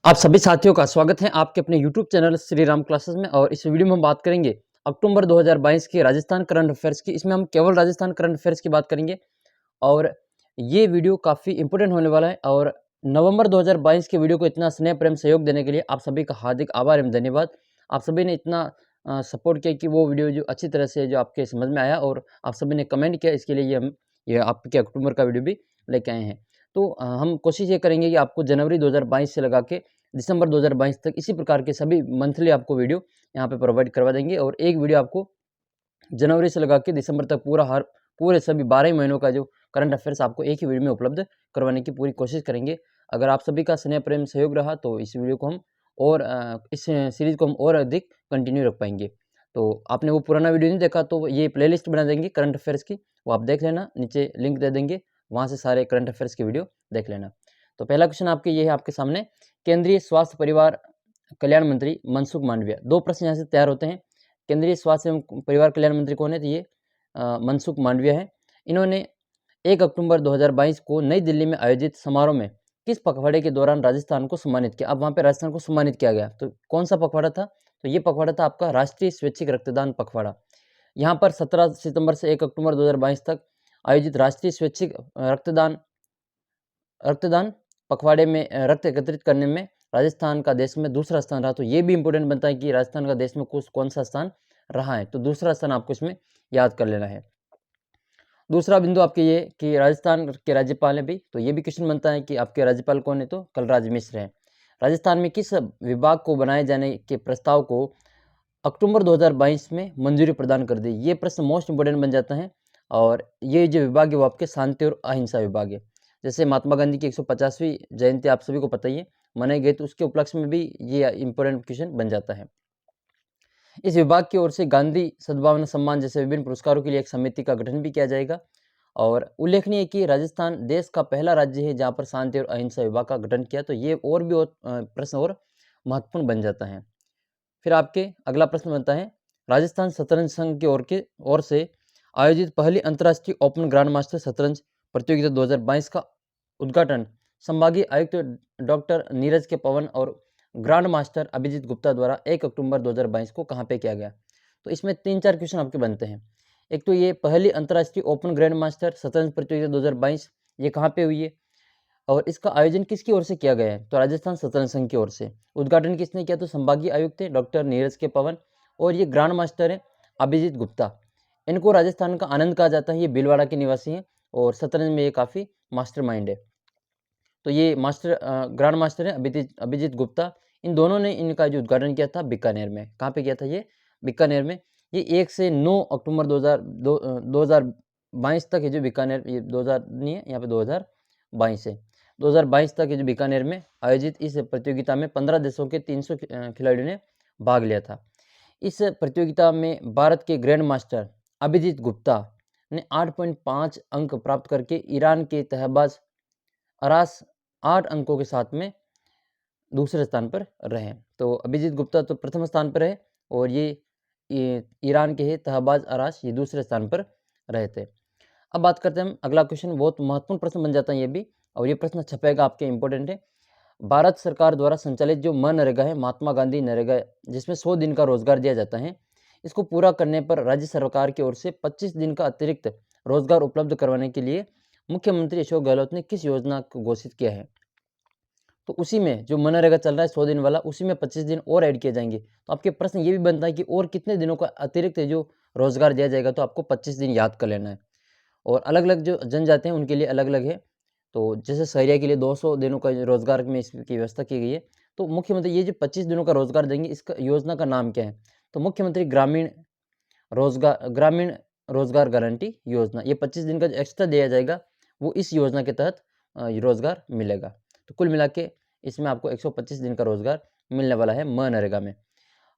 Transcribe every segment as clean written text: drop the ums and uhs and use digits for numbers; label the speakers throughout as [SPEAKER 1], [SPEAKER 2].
[SPEAKER 1] आप सभी साथियों का स्वागत है आपके अपने YouTube channel Shri Ram classes में। और इस वीडियो में हम बात करेंगे अक्टूबर 2022 की राजस्थान करंट अफेयर्स की। इसमें हम केवल राजस्थान करंट अफेयर्स की बात करेंगे और ये वीडियो काफ़ी इंपॉर्टेंट होने वाला है। और नवंबर 2022 के वीडियो को इतना स्नेह प्रेम सहयोग देने के लिए आप सभी का हार्दिक आभार एवं धन्यवाद। आप सभी ने इतना सपोर्ट किया कि वो वीडियो जो अच्छी तरह से जो आपके समझ में आया और आप सभी ने कमेंट किया, इसके लिए ये आपके अक्टूबर का वीडियो भी लेके आए हैं। तो हम कोशिश ये करेंगे कि आपको जनवरी 2022 से लगा के दिसंबर 2022 तक इसी प्रकार के सभी मंथली आपको वीडियो यहाँ पे प्रोवाइड करवा देंगे। और एक वीडियो आपको जनवरी से लगा के दिसंबर तक पूरे सभी 12 महीनों का जो करंट अफेयर्स आपको एक ही वीडियो में उपलब्ध करवाने की पूरी कोशिश करेंगे। अगर आप सभी का स्नेह प्रेम सहयोग रहा तो इस वीडियो को हम और इस सीरीज को हम और अधिक कंटिन्यू रख पाएंगे। तो आपने वो पुराना वीडियो नहीं देखा तो ये प्लेलिस्ट बना देंगे करंट अफेयर्स की, वो आप देख लेना, नीचे लिंक दे देंगे, वहाँ से सारे करंट अफेयर्स की वीडियो देख लेना। तो पहला क्वेश्चन आपके ये है आपके सामने, केंद्रीय स्वास्थ्य परिवार कल्याण मंत्री मनसुख मांडविया। दो प्रश्न यहाँ से तैयार होते हैं। केंद्रीय स्वास्थ्य एवं परिवार कल्याण मंत्री कौन है? तो ये मनसुख मांडविया है। इन्होंने 1 अक्टूबर 2022 को नई दिल्ली में आयोजित समारोह में किस पखवाड़े के दौरान राजस्थान को सम्मानित किया? अब वहाँ पे राजस्थान को सम्मानित किया गया, तो कौन सा पखवाड़ा था? तो ये पखवाड़ा था आपका राष्ट्रीय स्वैच्छिक रक्तदान पखवाड़ा। यहाँ पर 17 सितंबर से 1 अक्टूबर 2022 तक आयोजित राष्ट्रीय स्वैच्छिक रक्तदान पखवाड़े में रक्त एकत्रित करने में राजस्थान का देश में दूसरा स्थान रहा। तो ये भी इंपॉर्टेंट बनता है कि राजस्थान का देश में कौन सा स्थान रहा है, तो दूसरा स्थान आपको इसमें याद कर लेना है। दूसरा बिंदु आपके ये कि राजस्थान के राज्यपाल है भी, तो ये भी क्वेश्चन बनता है कि आपके राज्यपाल कौन है? तो कलराज मिश्र हैं। राजस्थान में किस विभाग को बनाए जाने के प्रस्ताव को अक्टूबर 2022 में मंजूरी प्रदान कर दी? ये प्रश्न मोस्ट इंपोर्टेंट बन जाता है। और ये जो विभाग है वो आपके शांति और अहिंसा विभाग है। जैसे महात्मा गांधी की 150वीं जयंती आप सभी को पता ही है मनाई गई, तो उसके उपलक्ष्य में भी ये इंपॉर्टेंट क्वेश्चन बन जाता है। इस विभाग की ओर से गांधी सद्भावना सम्मान जैसे विभिन्न पुरस्कारों के लिए एक समिति का गठन भी किया जाएगा। और उल्लेखनीय है कि राजस्थान देश का पहला राज्य है जहाँ पर शांति और अहिंसा विभाग का गठन किया, तो ये और भी प्रश्न और महत्वपूर्ण बन जाता है। फिर आपके अगला प्रश्न बनता है, राजस्थान शतरंज संघ की ओर से आयोजित पहली अंतर्राष्ट्रीय ओपन ग्रैंड मास्टर शतरंज प्रतियोगिता 2022 का उद्घाटन संभागीय आयुक्त डॉक्टर नीरज के पवन और ग्रांड मास्टर अभिजीत गुप्ता द्वारा 1 अक्टूबर 2022 को कहाँ पे किया गया? तो इसमें 3-4 क्वेश्चन आपके बनते हैं। एक तो ये पहली अंतर्राष्ट्रीय ओपन ग्रैंड मास्टर शतरंज प्रतियोगिता 2022 ये कहाँ पे हुई है और इसका आयोजन किसकी ओर से किया गया है? तो राजस्थान शतरंज संघ की ओर से। उद्घाटन किसने किया? तो संभागीय आयुक्त है डॉक्टर नीरज के पवन और ये ग्रांड मास्टर है अभिजीत गुप्ता। इनको राजस्थान का आनंद कहा जाता है, ये भीलवाड़ा के निवासी हैं और शतरंज में ये काफ़ी मास्टरमाइंड है। तो ये ग्रांड मास्टर है अभिजीत गुप्ता। इन दोनों ने इनका जो उद्घाटन किया था बीकानेर में। कहाँ पे किया था ये? बीकानेर में। ये 1 से 9 अक्टूबर 2022 तक है जो बीकानेर, ये 2000 नहीं है, यहाँ पे 2022 है। 2022 तक ये जो बीकानेर में आयोजित इस प्रतियोगिता में 15 देशों के 300 खिलाड़ियों ने भाग लिया था। इस प्रतियोगिता में भारत के ग्रैंड मास्टर अभिजीत गुप्ता ने 8.5 अंक प्राप्त करके ईरान के तहबाज अरास 8 अंकों के साथ में दूसरे स्थान पर रहे। तो अभिजीत गुप्ता तो प्रथम स्थान पर है और ये ईरान के तहबाज अरास ये दूसरे स्थान पर रहे थे। अब बात करते हैं हम अगला क्वेश्चन, बहुत महत्वपूर्ण प्रश्न बन जाता है ये भी, और ये प्रश्न छपेगा आपके, इंपॉर्टेंट है। भारत सरकार द्वारा संचालित जो मनरेगा है, महात्मा गांधी नरेगा, जिसमें 100 दिन का रोजगार दिया जाता है, इसको पूरा करने पर राज्य सरकार की ओर से 25 दिन का अतिरिक्त रोजगार उपलब्ध करवाने के लिए मुख्यमंत्री अशोक गहलोत ने किस योजना को घोषित किया है? तो उसी में जो मनरेगा चल रहा है 100 दिन वाला, उसी में 25 दिन और ऐड किए जाएंगे। तो आपके प्रश्न ये भी बनता है कि और कितने दिनों का अतिरिक्त जो रोजगार दिया जाएगा, तो आपको 25 दिन याद कर लेना है। और अलग अलग जो जनजाति हैं उनके लिए अलग अलग है। तो जैसे सहरिया के लिए 200 दिनों का रोजगार में इसकी व्यवस्था की गई है। तो मुख्यमंत्री ये जो 25 दिनों का रोजगार देंगे, इसका योजना का नाम क्या है? तो मुख्यमंत्री ग्रामीण रोजगार गारंटी योजना। ये 25 दिन का जो एक्स्ट्रा दिया जाएगा वो इस योजना के तहत रोजगार मिलेगा। तो कुल मिला के इसमें आपको 125 दिन का रोजगार मिलने वाला है मनरेगा में।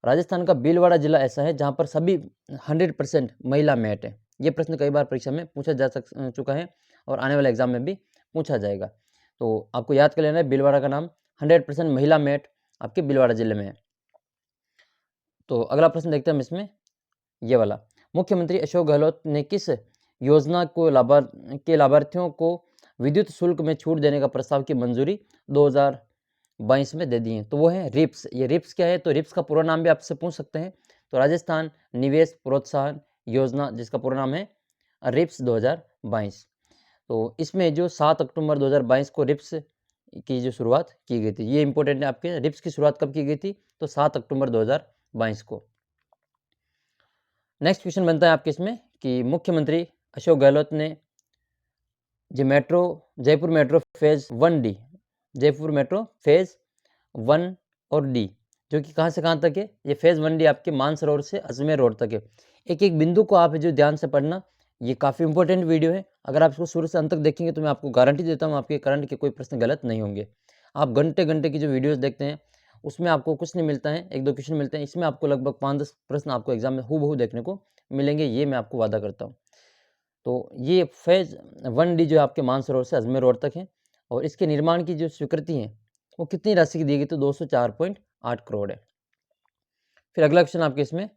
[SPEAKER 1] राजस्थान का भीलवाड़ा जिला ऐसा है जहाँ पर सभी 100% महिला मैट है। ये प्रश्न कई बार परीक्षा में पूछा जा चुका है और आने वाले एग्जाम में भी पूछा जाएगा। तो आपको याद कर लेना है, भीलवाड़ा का नाम 100% महिला मैट आपके भीलवाड़ा जिले में है। तो अगला प्रश्न देखते हैं हम इसमें, ये वाला, मुख्यमंत्री अशोक गहलोत ने किस योजना को लाभार्थियों को विद्युत शुल्क में छूट देने का प्रस्ताव की मंजूरी 2022 2022 में दे दिए हैं, तो वो है रिप्स। ये रिप्स क्या है, तो रिप्स का पूरा नाम भी आपसे पूछ सकते हैं, तो राजस्थान निवेश प्रोत्साहन योजना, जिसका पूरा नाम है रिप्स 2022। तो इसमें जो 7 अक्टूबर 2022 को रिप्स की जो शुरुआत की गई थी, ये इंपॉर्टेंट है आपके। रिप्स की शुरुआत कब की गई थी, तो 7 अक्टूबर 2022 को। नेक्स्ट क्वेश्चन बनता है आपके इसमें कि मुख्यमंत्री अशोक गहलोत ने जो Jaipur metro phase 1D, Jaipur metro phase 1 और डी, जो कि कहाँ से कहाँ तक है, ये फेज 1D आपके मानसरोवर से अजमेर रोड तक है। एक एक बिंदु को आप जो ध्यान से पढ़ना, ये काफ़ी इंपॉर्टेंट वीडियो है। अगर आप इसको शुरू से अंत तक देखेंगे तो मैं आपको गारंटी देता हूँ आपके करंट के कोई प्रश्न गलत नहीं होंगे। आप घंटे घंटे की जो वीडियोस देखते हैं उसमें आपको कुछ नहीं मिलता है, 1-2 क्वेश्चन मिलते हैं, इसमें आपको लगभग 5-10 प्रश्न आपको एग्जाम में हूबहू देखने को मिलेंगे, ये मैं आपको वादा करता हूँ। तो ये फेज 1D जो है आपके मानसरोवर से अजमेर रोड तक है, और इसके निर्माण की जो स्वीकृति है वो कितनी राशि की दी गई, तो 204.8 करोड़ है। फिर अगला क्वेश्चन आपके इसमें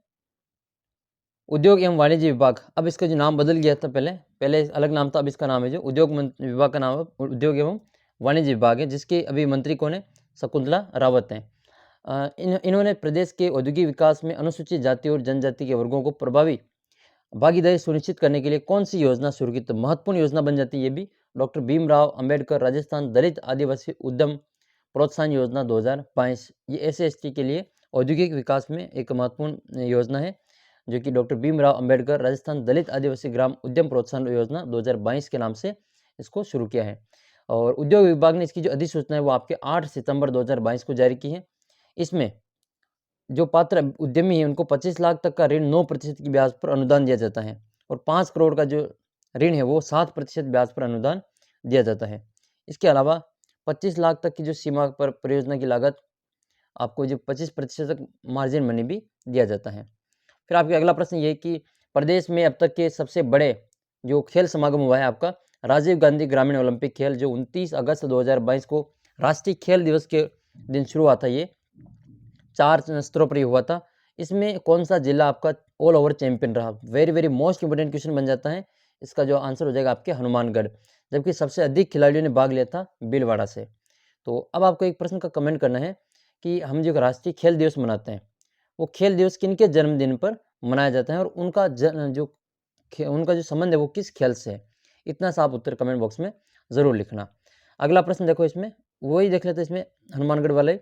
[SPEAKER 1] उद्योग एवं वाणिज्य विभाग, अब इसका जो नाम बदल गया था, पहले अलग नाम था, अब इसका नाम है जो उद्योग विभाग का नाम है उद्योग एवं वाणिज्य विभाग है, जिसके अभी मंत्री कौन है, शकुंतला रावत हैं। इन्होंने प्रदेश के औद्योगिक विकास में अनुसूचित जाति और जनजाति के वर्गों को प्रभावी भागीदारी सुनिश्चित करने के लिए कौन सी योजना शुरू की, तो महत्वपूर्ण योजना बन जाती है ये भी, डॉक्टर भीमराव अंबेडकर राजस्थान दलित आदिवासी उद्यम प्रोत्साहन योजना 2022। ये SC/ST के लिए औद्योगिक विकास में एक महत्वपूर्ण योजना है, जो कि डॉक्टर भीमराव अंबेडकर राजस्थान दलित आदिवासी ग्राम उद्यम प्रोत्साहन योजना 2022 के नाम से इसको शुरू किया है। और उद्योग विभाग ने इसकी जो अधिसूचना है वो आपके 8 सितंबर 2022 को जारी की है। इसमें जो पात्र उद्यमी है उनको 25 लाख तक का ऋण 9% की ब्याज पर अनुदान दिया जाता है, और 5 करोड़ का जो ऋण है वो 7% ब्याज पर अनुदान दिया जाता है। इसके अलावा 25 लाख तक की जो सीमा पर परियोजना की लागत आपको जो 25% तक मार्जिन मनी भी दिया जाता है। फिर आपका अगला प्रश्न ये कि प्रदेश में अब तक के सबसे बड़े जो खेल समागम हुआ है आपका राजीव गांधी ग्रामीण ओलंपिक खेल, जो 29 अगस्त 2022 को राष्ट्रीय खेल दिवस के दिन शुरू हुआ था, ये 4 स्तरों पर हुआ था। इसमें कौन सा जिला आपका ऑल ओवर चैंपियन रहा, very very most important question बन जाता है। इसका जो आंसर हो जाएगा आपके हनुमानगढ़, जबकि सबसे अधिक खिलाड़ियों ने भाग लिया था भीलवाड़ा से। तो अब आपको एक प्रश्न का कमेंट करना है कि हम जो राष्ट्रीय खेल दिवस मनाते हैं वो खेल दिवस किनके जन्मदिन पर मनाया जाता है, और उनका जो संबंध है वो किस खेल से है। इतना सा आप उत्तर कमेंट बॉक्स में ज़रूर लिखना। अगला प्रश्न देखो, इसमें वही देख लेते हैं इसमें हनुमानगढ़ वाले।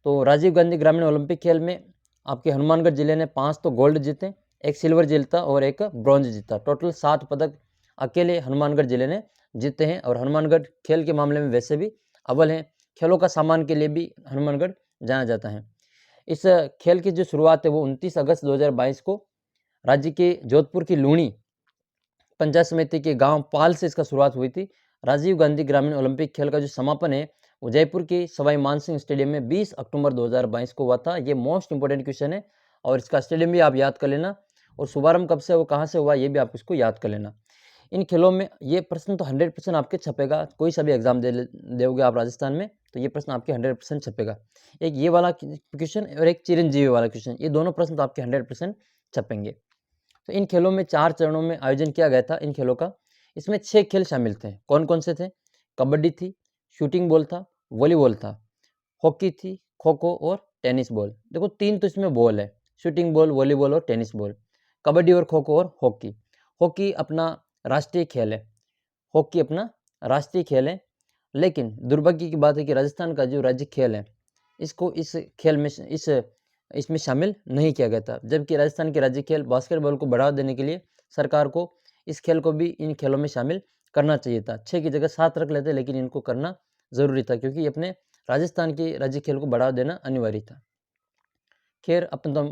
[SPEAKER 1] तो राजीव गांधी ग्रामीण ओलंपिक खेल में आपके हनुमानगढ़ जिले ने 5 तो गोल्ड जीते, 1 सिल्वर जीता और 1 ब्रॉन्ज जीता। टोटल 7 पदक अकेले हनुमानगढ़ जिले ने जीते हैं, और हनुमानगढ़ खेल के मामले में वैसे भी अव्वल हैं। खेलों का सामान के लिए भी हनुमानगढ़ जाना जाता है। इस खेल की जो शुरुआत है वो 29 अगस्त 2022 को राज्य के जोधपुर की लूणी पंचायत समिति के गांव पाल से इसका शुरुआत हुई थी। राजीव गांधी ग्रामीण ओलंपिक खेल का जो समापन है वो जयपुर के सवाई मानसिंह स्टेडियम में 20 अक्टूबर 2022 को हुआ था। ये मोस्ट इंपोर्टेंट क्वेश्चन है, और इसका स्टेडियम भी आप याद कर लेना, और शुभारंभ कब से वो कहाँ से हुआ ये भी आप इसको याद कर लेना। इन खेलों में ये प्रश्न तो 100% आपके छपेगा, कोई सा भी एग्जाम दोगे आप राजस्थान में तो ये प्रश्न आपके 100% छपेगा। एक ये वाला क्वेश्चन और एक चिरंजीवी वाला क्वेश्चन, ये दोनों प्रश्न तो आपके 100% छपेंगे। तो इन खेलों में 4 चरणों में आयोजन किया गया था इन खेलों का। इसमें 6 खेल शामिल थे। कौन कौन से थे? कबड्डी थी, शूटिंग बॉल था, वॉलीबॉल था, हॉकी थी, खो खो और टेनिस बॉल। देखो 3 तो इसमें बॉल है, शूटिंग बॉल, वॉलीबॉल और टेनिस बॉल। कबड्डी और खो खो और हॉकी। हॉकी अपना राष्ट्रीय खेल है, हॉकी अपना राष्ट्रीय खेल है, लेकिन दुर्भाग्य की बात है कि राजस्थान का जो राज्य खेल है इसको इस खेल में इसमें शामिल नहीं किया गया था। जबकि राजस्थान के राज्य खेल बास्केटबॉल को बढ़ावा देने के लिए सरकार को इस खेल को भी इन खेलों में शामिल करना चाहिए था। 6 की जगह 7 रख लेते, लेकिन इनको करना ज़रूरी था क्योंकि अपने राजस्थान के राज्य खेल को बढ़ावा देना अनिवार्य था। खैर अपन तो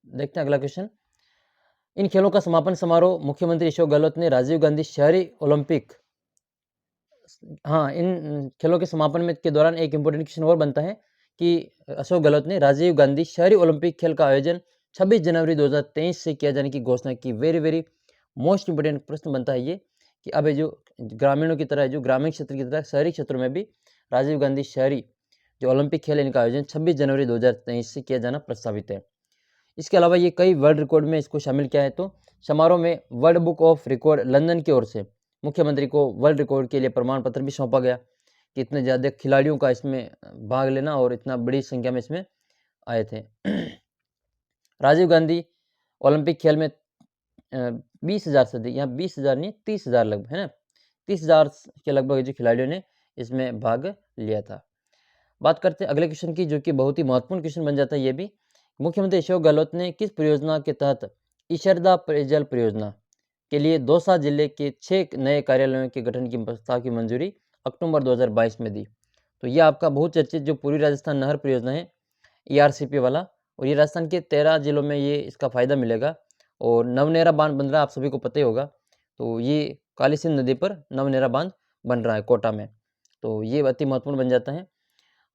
[SPEAKER 1] देखते हैं अगला क्वेश्चन। इन खेलों का समापन समारोह मुख्यमंत्री अशोक गहलोत ने राजीव गांधी शहरी ओलंपिक, हाँ, इन खेलों के समापन में के दौरान एक इंपॉर्टेंट क्वेश्चन और बनता है कि अशोक गहलोत ने राजीव गांधी शहरी ओलंपिक खेल का आयोजन 26 जनवरी 2023 से किया जाने की घोषणा की। वेरी वेरी मोस्ट इंपोर्टेंट प्रश्न बनता है ये कि अब जो ग्रामीणों की तरह, जो ग्रामीण क्षेत्र की तरह शहरी क्षेत्रों में भी राजीव गांधी शहरी जो ओलंपिक खेल है इनका आयोजन 26 जनवरी 2023 से किया जाना प्रस्तावित है। इसके अलावा ये कई वर्ल्ड रिकॉर्ड में इसको शामिल किया है। तो समारोह में world book of record London की ओर से मुख्यमंत्री को वर्ल्ड रिकॉर्ड के लिए प्रमाण पत्र भी सौंपा गया। कि इतने ज़्यादा खिलाड़ियों का इसमें भाग लेना और इतना बड़ी संख्या में इसमें आए थे। राजीव गांधी ओलंपिक खेल में 20,000 से अधिक, यहाँ 20,000 नहीं 30,000 लगभग, है ना, 30,000 के लगभग जो खिलाड़ियों ने इसमें भाग लिया था। बात करते हैं अगले क्वेश्चन की, जो कि बहुत ही महत्वपूर्ण क्वेश्चन बन जाता है ये भी। मुख्यमंत्री अशोक गहलोत ने किस परियोजना के तहत इशरदा पेयजल परियोजना के लिए दौसा जिले के 6 नए कार्यालयों के गठन की प्रस्ताव की मंजूरी अक्टूबर 2022 में दी? तो ये आपका बहुत चर्चित जो पूर्वी राजस्थान नहर परियोजना है, ERCP वाला, और ये राजस्थान के 13 जिलों में ये इसका फ़ायदा मिलेगा। और नवनेरा बांध बन रहा है, आप सभी को पता ही होगा। तो ये काली सिंध नदी पर नवनेरा बांध बन रहा है कोटा में, तो ये अति महत्वपूर्ण बन जाता है।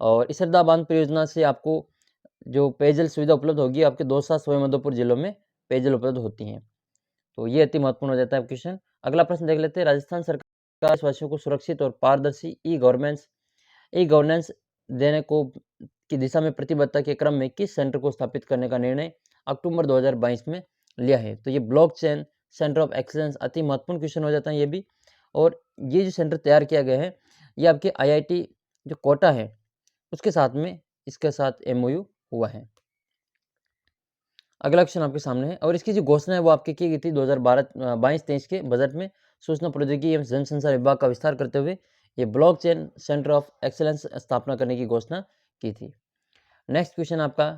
[SPEAKER 1] और इसरदा बांध परियोजना से आपको जो पेयजल सुविधा उपलब्ध होगी, आपके दौसा सवाई माधोपुर जिलों में पेयजल उपलब्ध होती हैं। तो ये अति महत्वपूर्ण हो जाता है क्वेश्चन। अगला प्रश्न देख लेते हैं। राजस्थान सरकार देशवासियों को सुरक्षित और पारदर्शी ई गवर्नेंस देने को की दिशा में प्रतिबद्धता के क्रम में किस सेंटर को स्थापित करने का निर्णय अक्टूबर 2022 में लिया है? तो ये ब्लॉकचेन सेंटर ऑफ एक्सीलेंस, अति महत्वपूर्ण क्वेश्चन हो जाता है ये भी। और ये जो सेंटर तैयार किया गया है, ये आपके IIT जो कोटा है उसके साथ में इसके साथ MOU हुआ है। अगला क्वेश्चन आपके सामने है, और इसकी जो घोषणा है वो आपकी की गई थी 2022-23 के बजट में सूचना प्रौद्योगिकी एवं जनसंचार विभाग का विस्तार करते हुए ये ब्लॉकचेन सेंटर ऑफ एक्सीलेंस स्थापना करने की घोषणा की थी। नेक्स्ट क्वेश्चन आपका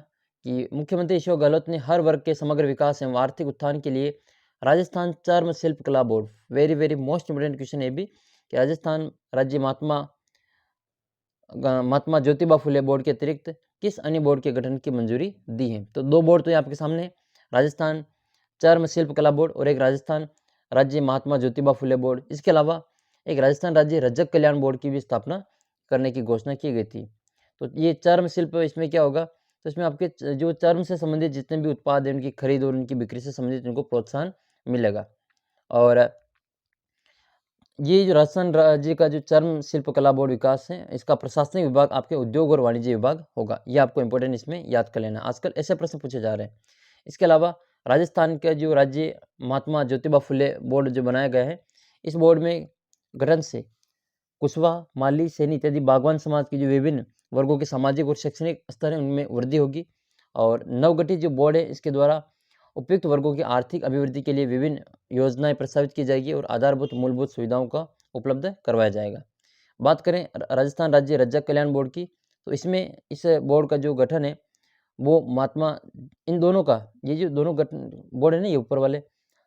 [SPEAKER 1] कि मुख्यमंत्री अशोक गहलोत ने हर वर्ग के समग्र विकास एवं आर्थिक उत्थान के लिए राजस्थान चर्म शिल्प कला board, very very most important question है भी, कि राजस्थान राज्य महात्मा ज्योतिबा फुले बोर्ड के अतिरिक्त किस अन्य बोर्ड के गठन की मंजूरी दी है? तो दो बोर्ड तो ये आपके सामने, राजस्थान चर्म शिल्प कला बोर्ड और एक राजस्थान राज्य महात्मा ज्योतिबा फुले बोर्ड। इसके अलावा एक राजस्थान राज्य रजक कल्याण बोर्ड की भी स्थापना करने की घोषणा की गई थी। तो ये चर्म शिल्प, इसमें क्या होगा, तो इसमें आपके जो चर्म से संबंधित जितने भी उत्पाद हैं उनकी खरीद और उनकी बिक्री से संबंधित उनको प्रोत्साहन मिलेगा। और ये जो राजस्थान राज्य का जो चर्म शिल्प कला बोर्ड विकास है, इसका प्रशासनिक विभाग आपके उद्योग और वाणिज्य विभाग होगा। ये आपको इंपॉर्टेंट इसमें याद कर लेना, आजकल ऐसे प्रश्न पूछे जा रहे हैं। इसके अलावा राजस्थान का जो राज्य महात्मा ज्योतिबा फुले बोर्ड जो बनाया गया है, इस बोर्ड में गठन से कुशवाहा, माली, सैनी इत्यादि बागवान समाज की जो विभिन्न वर्गों के सामाजिक और शैक्षणिक स्तर है उनमें वृद्धि होगी। और नवगठित जो बोर्ड है इसके द्वारा उपयुक्त वर्गों की आर्थिक अभिवृद्धि के लिए विभिन्न योजनाएं प्रस्तावित की जाएगी और आधारभूत मूलभूत सुविधाओं का उपलब्ध करवाया जाएगा। बात करें राजस्थान राज्य रजक कल्याण बोर्ड की, तो इसमें इस बोर्ड का जो गठन है वो महात्मा, इन दोनों का, ये जो दोनों गठन बोर्ड है ना, ये ऊपर वाले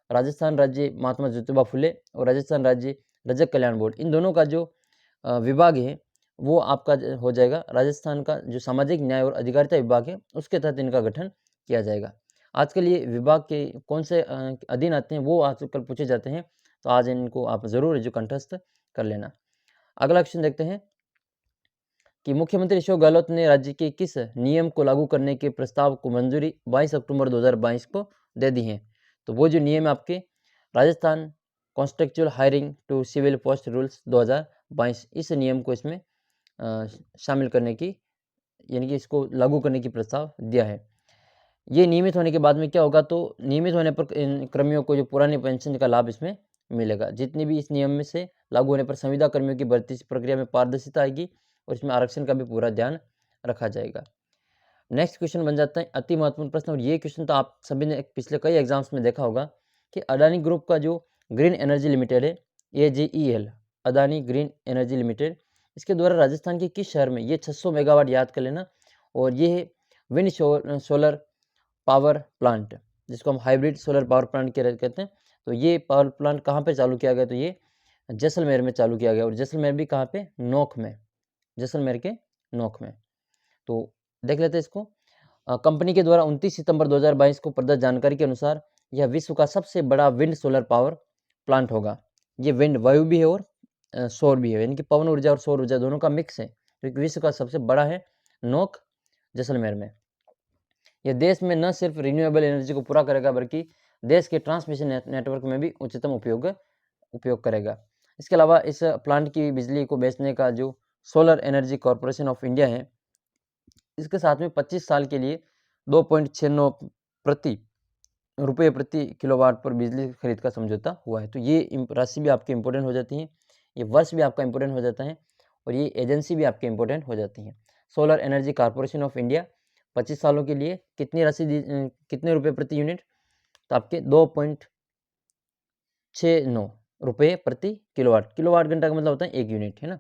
[SPEAKER 1] राजस्थान राज्य महात्मा ज्योतिबा फुले और राजस्थान राज्य रजक कल्याण बोर्ड, इन दोनों का जो विभाग है वो आपका हो जाएगा राजस्थान का जो सामाजिक न्याय और अधिकारिता विभाग है, उसके तहत इनका गठन किया जाएगा। आजकल ये विभाग के कौन से अधीन आते हैं वो आजकल पूछे जाते हैं, तो आज इनको आप जरूर जो कंठस्थ कर लेना। अगला क्वेश्चन देखते हैं कि मुख्यमंत्री अशोक गहलोत ने राज्य के किस नियम को लागू करने के प्रस्ताव को मंजूरी 22 अक्टूबर 2022 को दे दी है? तो वो जो नियम आपके Rajasthan contractual hiring to civil post rules 2022, इस नियम को इसमें शामिल करने की, यानी कि इसको लागू करने की प्रस्ताव दिया है। ये नियमित होने के बाद में क्या होगा, तो नियमित होने पर इन कर्मियों को जो पुरानी पेंशन का लाभ इसमें मिलेगा। जितने भी इस नियम में से लागू होने पर संविदा कर्मियों की भर्ती प्रक्रिया में पारदर्शिता आएगी और इसमें आरक्षण का भी पूरा ध्यान रखा जाएगा। नेक्स्ट क्वेश्चन बन जाता है अति महत्वपूर्ण प्रश्न, और ये क्वेश्चन तो आप सभी ने पिछले कई एग्जाम्स में देखा होगा कि अडानी ग्रुप का जो ग्रीन एनर्जी लिमिटेड है, AGEL, Adani green energy limited, इसके द्वारा राजस्थान के किस शहर में ये 600 मेगावाट, याद कर लेना, और ये है विंड सोलर पावर प्लांट, जिसको हम हाइब्रिड सोलर पावर प्लांट कहते हैं। तो ये पावर प्लांट कहाँ पे चालू किया गया, तो ये जैसलमेर में चालू किया गया, और जैसलमेर भी कहाँ पे, नोख में, जैसलमेर के नोख में। तो देख लेते हैं इसको। कंपनी के द्वारा 29 सितंबर 2022 को प्रदत्त जानकारी के अनुसार यह विश्व का सबसे बड़ा विंड सोलर पावर प्लांट होगा। ये विंड वायु भी है और सौर भी है, यानी कि पवन ऊर्जा और सौर ऊर्जा दोनों का मिक्स है, क्योंकि विश्व का सबसे बड़ा है नोक जैसलमेर में। यह देश में न सिर्फ रिन्यूएबल एनर्जी को पूरा करेगा बल्कि देश के ट्रांसमिशन नेटवर्क में भी उच्चतम उपयोग करेगा। इसके अलावा इस प्लांट की बिजली को बेचने का जो solar energy corporation of India है, इसके साथ में 25 साल के लिए 2.69 रुपये प्रति किलोवाट पर बिजली खरीद का समझौता हुआ है। तो ये राशि भी आपकी इंपॉर्टेंट हो जाती है, ये वर्ष भी आपका इंपॉर्टेंट हो जाता है, और ये एजेंसी भी आपके इंपॉर्टेंट हो जाती हैं। Solar energy corporation of India 25 सालों के लिए कितनी राशि कितने रुपए प्रति यूनिट, तो आपके 2.69 रुपये प्रति किलोवाट। किलोवाट घंटा का मतलब होता है 1 यूनिट, है ना।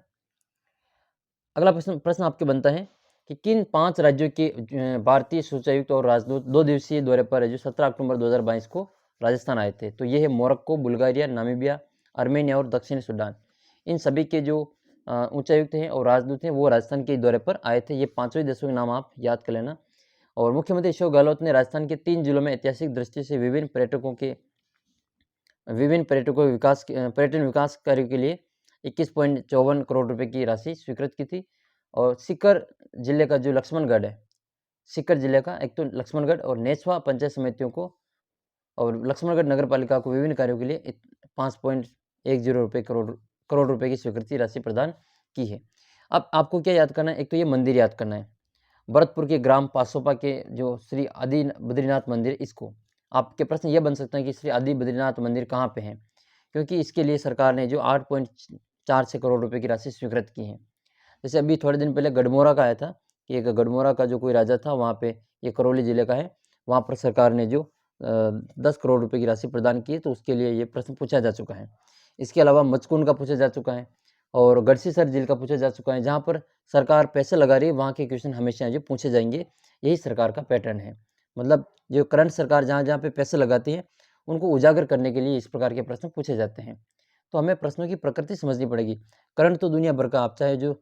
[SPEAKER 1] अगला प्रश्न आपके बनता है कि किन 5 राज्यों के भारतीय सूचायुक्त और राजदूत 2 दिवसीय दौरे पर है जो 17 अक्टूबर 2022 को राजस्थान आए थे। तो ये है मोरक्को, बुल्गारिया, नामीबिया, आर्मेनिया और दक्षिणी सूडान। इन सभी के जो उच्चायुक्त हैं और राजदूत हैं वो राजस्थान के दौरे पर आए थे। ये 5 देशों के नाम आप याद कर लेना। और मुख्यमंत्री अशोक गहलोत ने राजस्थान के 3 जिलों में ऐतिहासिक दृष्टि से विभिन्न पर्यटन विकास कार्यों के लिए 21.54 करोड़ रुपए की राशि स्वीकृत की थी। और सीकर जिले का जो लक्ष्मणगढ़ है, सीकर जिले का एक तो लक्ष्मणगढ़ और नेचवा पंचायत समितियों को और लक्ष्मणगढ़ नगर पालिका को विभिन्न कार्यों के लिए 5.10 करोड़ रुपए की स्वीकृति राशि प्रदान की है। अब आपको क्या याद करना है, एक तो ये मंदिर याद करना है, भरतपुर के ग्राम पासोपा के जो श्री आदि बद्रीनाथ मंदिर, इसको आपके प्रश्न ये बन सकते हैं कि श्री आदि बद्रीनाथ मंदिर कहाँ पे है, क्योंकि इसके लिए सरकार ने जो 8.46 करोड़ रुपए की राशि स्वीकृत की है। जैसे अभी थोड़े दिन पहले गढ़मोरा का आया था कि एक गढ़मोरा का जो कोई राजा था वहाँ पे, ये करौली जिले का है, वहाँ पर सरकार ने जो 10 करोड़ रुपए की राशि प्रदान की है, तो उसके लिए ये प्रश्न पूछा जा चुका है। इसके अलावा मचकुंड का पूछा जा चुका है और गढ़सीसर झील का पूछा जा चुका है। जहाँ पर सरकार पैसे लगा रही है वहाँ के क्वेश्चन हमेशा जो पूछे जाएंगे, यही सरकार का पैटर्न है। मतलब जो करंट सरकार जहाँ जहाँ पे पैसे लगाती है उनको उजागर करने के लिए इस प्रकार के प्रश्न पूछे जाते हैं। तो हमें प्रश्नों की प्रकृति समझनी पड़ेगी। करंट तो दुनिया भर का, आप चाहे जो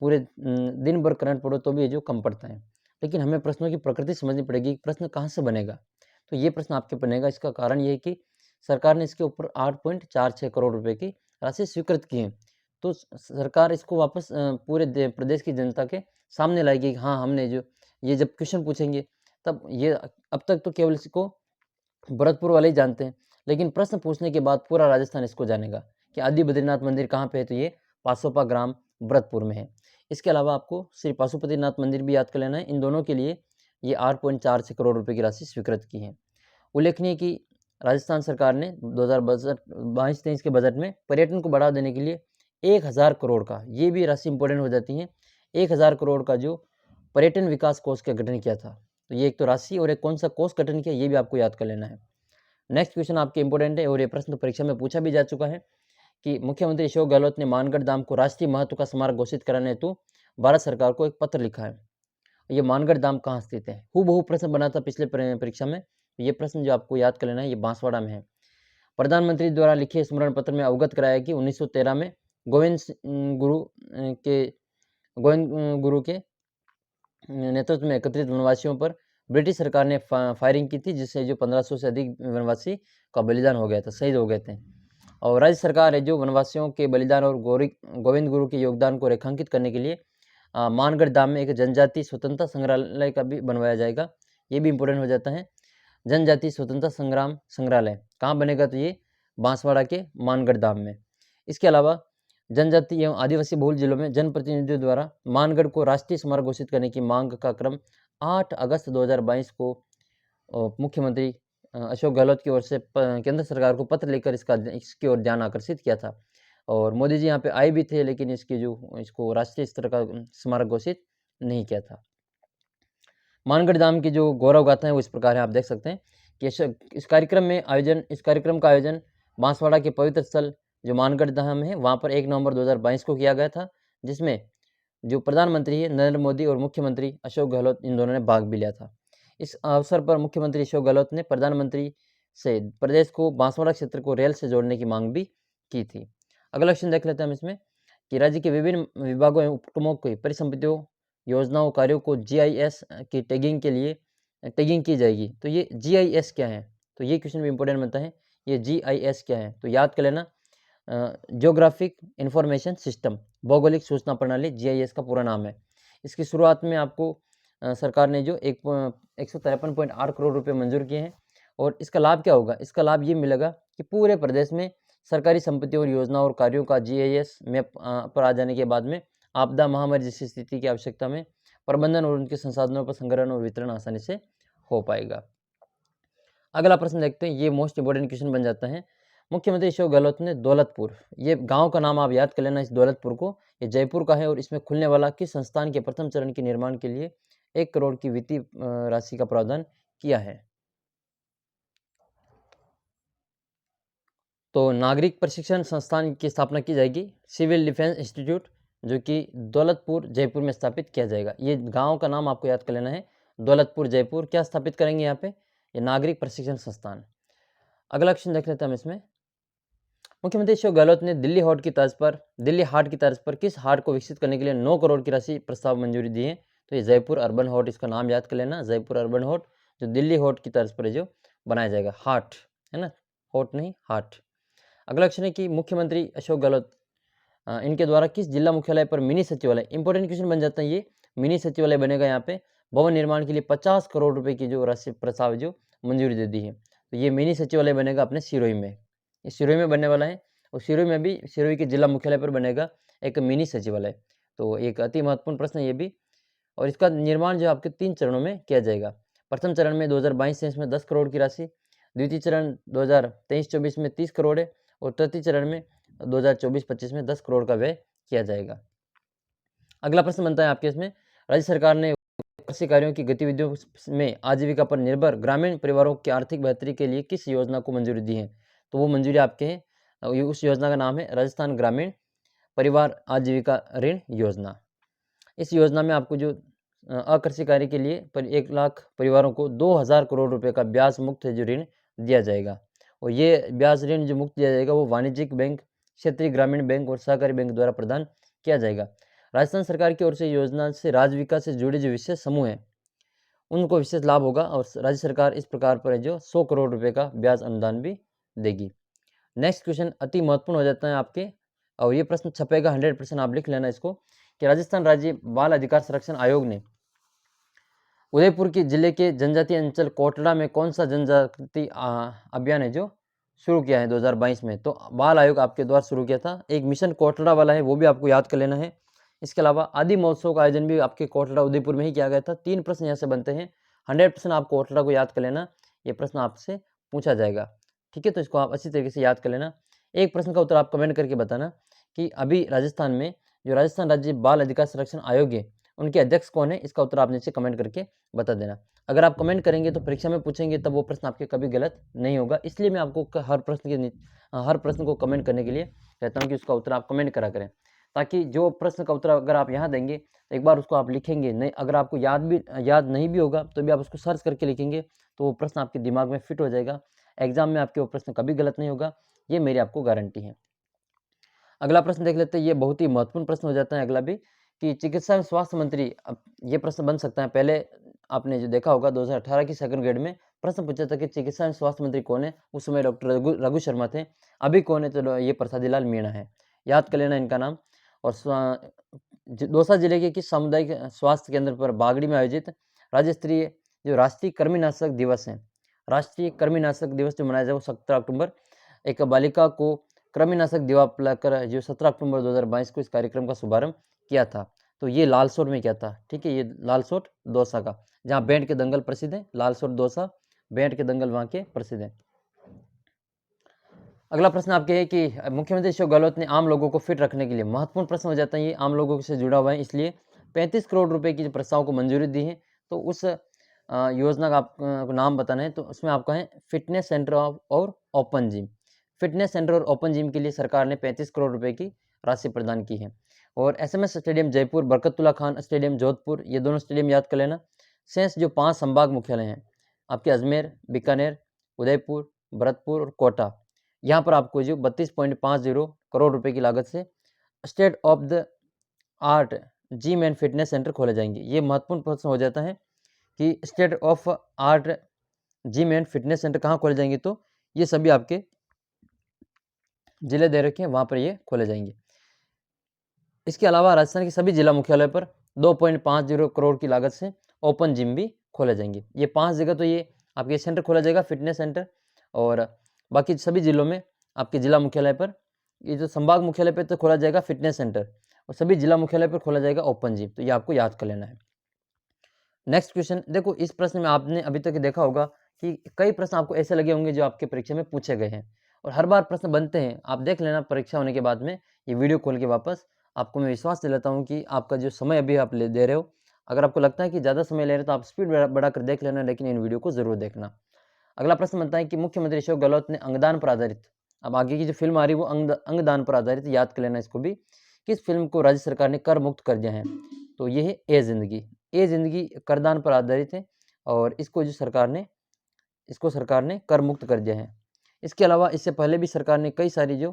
[SPEAKER 1] पूरे दिन भर करंट पढ़ो तो भी जो कम पड़ता है, लेकिन हमें प्रश्नों की प्रकृति समझनी पड़ेगी। प्रश्न कहाँ से बनेगा, तो ये प्रश्न आपके बनेगा। इसका कारण ये है कि सरकार ने इसके ऊपर 8.46 करोड़ रुपए की राशि स्वीकृत की है। तो सरकार इसको वापस पूरे प्रदेश की जनता के सामने लाएगी। हाँ, हमने जो ये जब क्वेश्चन पूछेंगे तब ये, अब तक तो केवल इसको भरतपुर वाले ही जानते हैं, लेकिन प्रश्न पूछने के बाद पूरा राजस्थान इसको जानेगा कि आदि बद्रीनाथ मंदिर कहाँ पे है, तो ये पासोपा ग्राम भरतपुर में है। इसके अलावा आपको श्री पाशुपतिनाथ मंदिर भी याद कर लेना है। इन दोनों के लिए ये 8.46 करोड़ रुपए की राशि स्वीकृत की है। उल्लेखनीय कि राजस्थान सरकार ने 2022-23 के बजट में पर्यटन को बढ़ावा देने के लिए 1000 करोड़ का, ये भी राशि इंपॉर्टेंट हो जाती है, 1000 करोड़ का जो पर्यटन विकास कोष का गठन किया था। तो ये एक तो राशि और एक कौन सा कोष गठन किया, ये भी आपको याद कर लेना है। नेक्स्ट क्वेश्चन आपके इंपॉर्टेंट है और ये प्रश्न परीक्षा में पूछा भी जा चुका है कि मुख्यमंत्री अशोक गहलोत ने मानगढ़ धाम को राष्ट्रीय महत्व का स्मारक घोषित कराने हेतु भारत सरकार को एक पत्र लिखा है। ये मानगढ़ धाम कहाँ स्थित है, हूबहू प्रश्न बना था पिछले परीक्षा में। ये प्रश्न जो आपको याद कर लेना है, ये बांसवाड़ा में है। प्रधानमंत्री द्वारा लिखे स्मरण पत्र में अवगत कराया कि 1913 में गोविंद गुरु के नेतृत्व में एकत्रित वनवासियों पर ब्रिटिश सरकार ने फायरिंग की थी, जिससे जो 1500 से अधिक वनवासी का बलिदान हो गया था, शहीद हो गए थे। और राज्य सरकार है जो वनवासियों के बलिदान और गोविंद गुरु के योगदान को रेखांकित करने के लिए मानगढ़ धाम में एक जनजाति स्वतंत्रता संग्रहालय का भी बनवाया जाएगा। ये भी इंपॉर्टेंट हो जाता है। जनजाति स्वतंत्रता संग्राम संग्रहालय कहाँ बनेगा, तो ये बांसवाड़ा के मानगढ़ धाम में। इसके अलावा जनजाति एवं आदिवासी बहुल जिलों में जनप्रतिनिधियों द्वारा मानगढ़ को राष्ट्रीय स्मारक घोषित करने की मांग का क्रम 8 अगस्त 2022 को मुख्यमंत्री अशोक गहलोत की ओर से केंद्र सरकार को पत्र लेकर इसकी ओर ध्यान आकर्षित किया था। और मोदी जी यहाँ पे आए भी थे, लेकिन इसको राष्ट्रीय स्तर का स्मारक घोषित नहीं किया था। मानगढ़ धाम की जो गौरव गाथा है वो इस प्रकार है, आप देख सकते हैं कि इस कार्यक्रम का आयोजन बांसवाड़ा के पवित्र स्थल जो मानगढ़ धाम है वहाँ पर 1 नवंबर 2022 को किया गया था, जिसमें जो प्रधानमंत्री है नरेंद्र मोदी और मुख्यमंत्री अशोक गहलोत, इन दोनों ने भाग भी लिया था। इस अवसर पर मुख्यमंत्री अशोक गहलोत ने प्रधानमंत्री से प्रदेश को बांसवाड़ा क्षेत्र को रेल से जोड़ने की मांग भी की थी। अगला क्वेश्चन देख लेते हैं हम इसमें कि राज्य के विभिन्न विभागों एवं उपक्रमों की परिसंपत्तियों, योजनाओं, कार्यों को GIS की टैगिंग की जाएगी। तो ये GIS क्या है, तो ये क्वेश्चन भी इंपॉर्टेंट बनता है। ये GIS क्या है, तो याद कर लेना, जियोग्राफिक इंफॉर्मेशन सिस्टम, भौगोलिक सूचना प्रणाली, GIS का पूरा नाम है। इसकी शुरुआत में आपको सरकार ने जो 153.8 करोड़ रुपए मंजूर किए हैं। और इसका लाभ क्या होगा, इसका लाभ ये मिलेगा कि पूरे प्रदेश में सरकारी संपत्तियों और योजनाओं और कार्यों का GIS मैप पर आ जाने के बाद में आपदा, महामारी जैसी स्थिति की आवश्यकता में प्रबंधन और उनके संसाधनों पर संग्रहण और वितरण आसानी से हो पाएगा। अगला प्रश्न देखते हैं, ये मोस्ट इंपोर्टेंट क्वेश्चन बन जाता है। मुख्यमंत्री अशोक गहलोत ने दौलतपुर, ये गांव का नाम आप याद कर लेना इस दौलतपुर को, ये जयपुर का है और इसमें खुलने वाला किस संस्थान के प्रथम चरण के निर्माण के लिए 1 करोड़ की वित्तीय राशि का प्रावधान किया है। तो नागरिक प्रशिक्षण संस्थान की स्थापना की जाएगी, सिविल डिफेंस इंस्टीट्यूट, जो कि दौलतपुर जयपुर में स्थापित किया जाएगा। ये गांव का नाम आपको याद कर लेना है, दौलतपुर जयपुर। क्या स्थापित करेंगे यहाँ पे? ये नागरिक प्रशिक्षण संस्थान। अगला क्वेश्चन देख लेते हैं हम इसमें। मुख्यमंत्री अशोक गहलोत ने दिल्ली हाट की तर्ज पर किस हाट को विकसित करने के लिए 9 करोड़ की राशि प्रस्ताव मंजूरी दी है? तो ये जयपुर अर्बन हाट, इसका नाम याद कर लेना, जयपुर अर्बन हाट, जो दिल्ली हाट की तर्ज पर जो बनाया जाएगा, हाट है ना, हाट नहीं हाट। अगला क्वेश्चन है कि मुख्यमंत्री अशोक गहलोत इनके द्वारा किस जिला मुख्यालय पर मिनी सचिवालय, इंपॉर्टेंट क्वेश्चन बन जाता है ये, मिनी सचिवालय बनेगा यहाँ पे, भवन निर्माण के लिए 50 करोड़ रुपए की जो राशि प्रस्ताव जो मंजूरी दे दी है। तो ये मिनी सचिवालय बनेगा अपने सिरोही में, ये सिरोही में बनने वाला है, और सिरोही में भी सिरोही के जिला मुख्यालय पर बनेगा एक मिनी सचिवालय। तो एक अति महत्वपूर्ण प्रश्न है ये भी, और इसका निर्माण जो आपके 3 चरणों में किया जाएगा। प्रथम चरण में 2022-23 में 10 करोड़ की राशि, द्वितीय चरण 2023-24 में 30 करोड़ है, और तृतीय चरण में 2024-25 में 10 करोड़ का व्यय किया जाएगा। अगला प्रश्न बनता है आपके इसमें, राज्य सरकार ने कृषि कार्यों की गतिविधियों में आजीविका पर निर्भर ग्रामीण परिवारों की आर्थिक बेहतरी के लिए किस योजना को मंजूरी दी है? तो वो मंजूरी आपके है, उस योजना का नाम है राजस्थान ग्रामीण परिवार आजीविका ऋण योजना। इस योजना में आपको जो अकृषि कार्य के लिए 1 लाख परिवारों को 2000 करोड़ रुपए का ब्याज मुक्त जो ऋण दिया जाएगा, और ये ब्याज ऋण जो मुक्त दिया जाएगा वो वाणिज्यिक बैंक, क्षेत्रीय ग्रामीण बैंक और सहकारी बैंक द्वारा प्रदान किया जाएगा। राजस्थान सरकार की ओर से योजना से राज्य विकास से जुड़े जो विशेष समूह हैं उनको विशेष लाभ होगा, और राज्य सरकार इस प्रकार पर जो 100 करोड़ रुपए का ब्याज अनुदान भी देगी। नेक्स्ट क्वेश्चन अति महत्वपूर्ण हो जाता है आपके, और ये प्रश्न छपेगा 100%, आप लिख लेना इसको, कि राजस्थान राज्य बाल अधिकार संरक्षण आयोग ने उदयपुर के जिले के जनजातीय अंचल कोटड़ा में कौन सा जनजाति अभियान है जो शुरू किया है 2022 में? तो बाल आयोग आपके द्वारा शुरू किया था, एक मिशन कोटड़ा वाला है, वो भी आपको याद कर लेना है। इसके अलावा आदि महोत्सव का आयोजन भी आपके कोटड़ा उदयपुर में ही किया गया था। 3 प्रश्न यहाँ से बनते हैं, 100% आप कोटड़ा को याद कर लेना, ये प्रश्न आपसे पूछा जाएगा, ठीक है? तो इसको आप अच्छी तरीके से याद कर लेना। एक प्रश्न का उत्तर आप कमेंट करके बताना कि अभी राजस्थान में जो राजस्थान राज्य बाल अधिकार संरक्षण आयोग है उनके अध्यक्ष कौन है, इसका उत्तर आप नीचे कमेंट करके बता देना। अगर आप कमेंट करेंगे तो परीक्षा में पूछेंगे तब वो प्रश्न आपके कभी गलत नहीं होगा, इसलिए मैं आपको हर प्रश्न को कमेंट करने के लिए कहता हूँ कि उसका उत्तर आप कमेंट करा करें, ताकि जो प्रश्न का उत्तर अगर आप यहाँ देंगे तो एक बार उसको आप लिखेंगे नहीं, अगर आपको याद नहीं भी होगा तो भी आप उसको सर्च करके लिखेंगे तो वो प्रश्न आपके दिमाग में फिट हो जाएगा, एग्जाम में आपके वो प्रश्न कभी गलत नहीं होगा, ये मेरी आपको गारंटी है। अगला प्रश्न देख लेते हैं, ये बहुत ही महत्वपूर्ण प्रश्न हो जाता है अगला भी, कि चिकित्सा एवं स्वास्थ्य मंत्री, अब ये प्रश्न बन सकता है, पहले आपने जो देखा होगा 2018 की सेकंड ग्रेड में प्रश्न पूछा था कि चिकित्सा एवं स्वास्थ्य मंत्री कौन है, उस समय डॉक्टर रघु शर्मा थे, अभी कौन है? तो ये प्रसादी लाल मीणा है, याद कर लेना इनका नाम। और दौसा जिले के किस सामुदायिक स्वास्थ्य केंद्र पर बागड़ी में आयोजित राज्य स्तरीय जो राष्ट्रीय कृमिनाशक दिवस है, राष्ट्रीय कृमिनाशक दिवस जो मनाया जाए वो 17 अक्टूबर, एक बालिका को कृमिनाशक दवा पिलाकर जो 17 अक्टूबर 2022 को इस कार्यक्रम का शुभारंभ किया था, तो ये लालसोट में किया था, ठीक है? ये लालसोट दौसा का, जहाँ बैंड के दंगल प्रसिद्ध है, लालसोट दौसा, बैंड के दंगल वहाँ के प्रसिद्ध है। अगला प्रश्न आपके है कि मुख्यमंत्री अशोक गहलोत ने आम लोगों को फिट रखने के लिए, महत्वपूर्ण प्रश्न हो जाता है ये, आम लोगों से जुड़ा हुआ है, इसलिए 35 करोड़ रुपए की जो प्रस्ताव को मंजूरी दी है, तो उस योजना का आपको नाम बताना है, तो उसमें आपका है फिटनेस सेंटर और ओपन जिम। फिटनेस सेंटर और ओपन जिम के लिए सरकार ने 35 करोड़ रुपए की राशि प्रदान की है। और SMS stadium Jaipur, Barkatullah Khan stadium Jodhpur, ये दोनों स्टेडियम याद कर लेना। शेष जो 5 संभाग मुख्यालय हैं आपके अजमेर, बीकानेर, उदयपुर, भरतपुर और कोटा, यहाँ पर आपको जो 32.50 करोड़ रुपए की लागत से state of the art gym and fitness centre खोले जाएंगे। ये महत्वपूर्ण प्रश्न हो जाता है कि state of art gym and fitness centre कहाँ खोले जाएंगे, तो ये सभी आपके जिले दे रखे हैं, वहाँ पर ये खोले जाएंगे। इसके अलावा राजस्थान के सभी जिला मुख्यालय पर 2.50 करोड़ की लागत से ओपन जिम भी खोले जाएंगे। ये 5 जगह तो ये आपके सेंटर खोला जाएगा, फिटनेस सेंटर, और बाकी सभी जिलों में आपके जिला मुख्यालय पर, ये जो संभाग मुख्यालय पर तो खोला जाएगा फिटनेस सेंटर, और सभी जिला मुख्यालय पर खोला जाएगा ओपन जिम, तो ये आपको याद कर लेना है। नेक्स्ट क्वेश्चन देखो, इस प्रश्न में आपने अभी तक देखा होगा कि कई प्रश्न आपको ऐसे लगे होंगे जो आपके परीक्षा में पूछे गए हैं, और हर बार प्रश्न बनते हैं, आप देख लेना परीक्षा होने के बाद में ये वीडियो खोल के वापस। आपको मैं विश्वास दिलाता हूँ कि आपका जो समय अभी आप दे रहे हो, अगर आपको लगता है कि ज़्यादा समय ले रहे हो तो आप स्पीड बढ़ाकर देख लेना, लेकिन इन वीडियो को ज़रूर देखना। अगला प्रश्न बनता है कि मुख्यमंत्री अशोक गहलोत ने अंगदान पर आधारित, अब आगे की जो फिल्म आ रही है वो अंगदान पर आधारित, याद कर लेना इसको भी, किस फिल्म को राज्य सरकार ने कर मुक्त कर दिया है? तो ये है ए जिंदगी। ए जिंदगी करदान पर आधारित है और इसको सरकार ने कर मुक्त कर दिया है। इसके अलावा इससे पहले भी सरकार ने कई सारी जो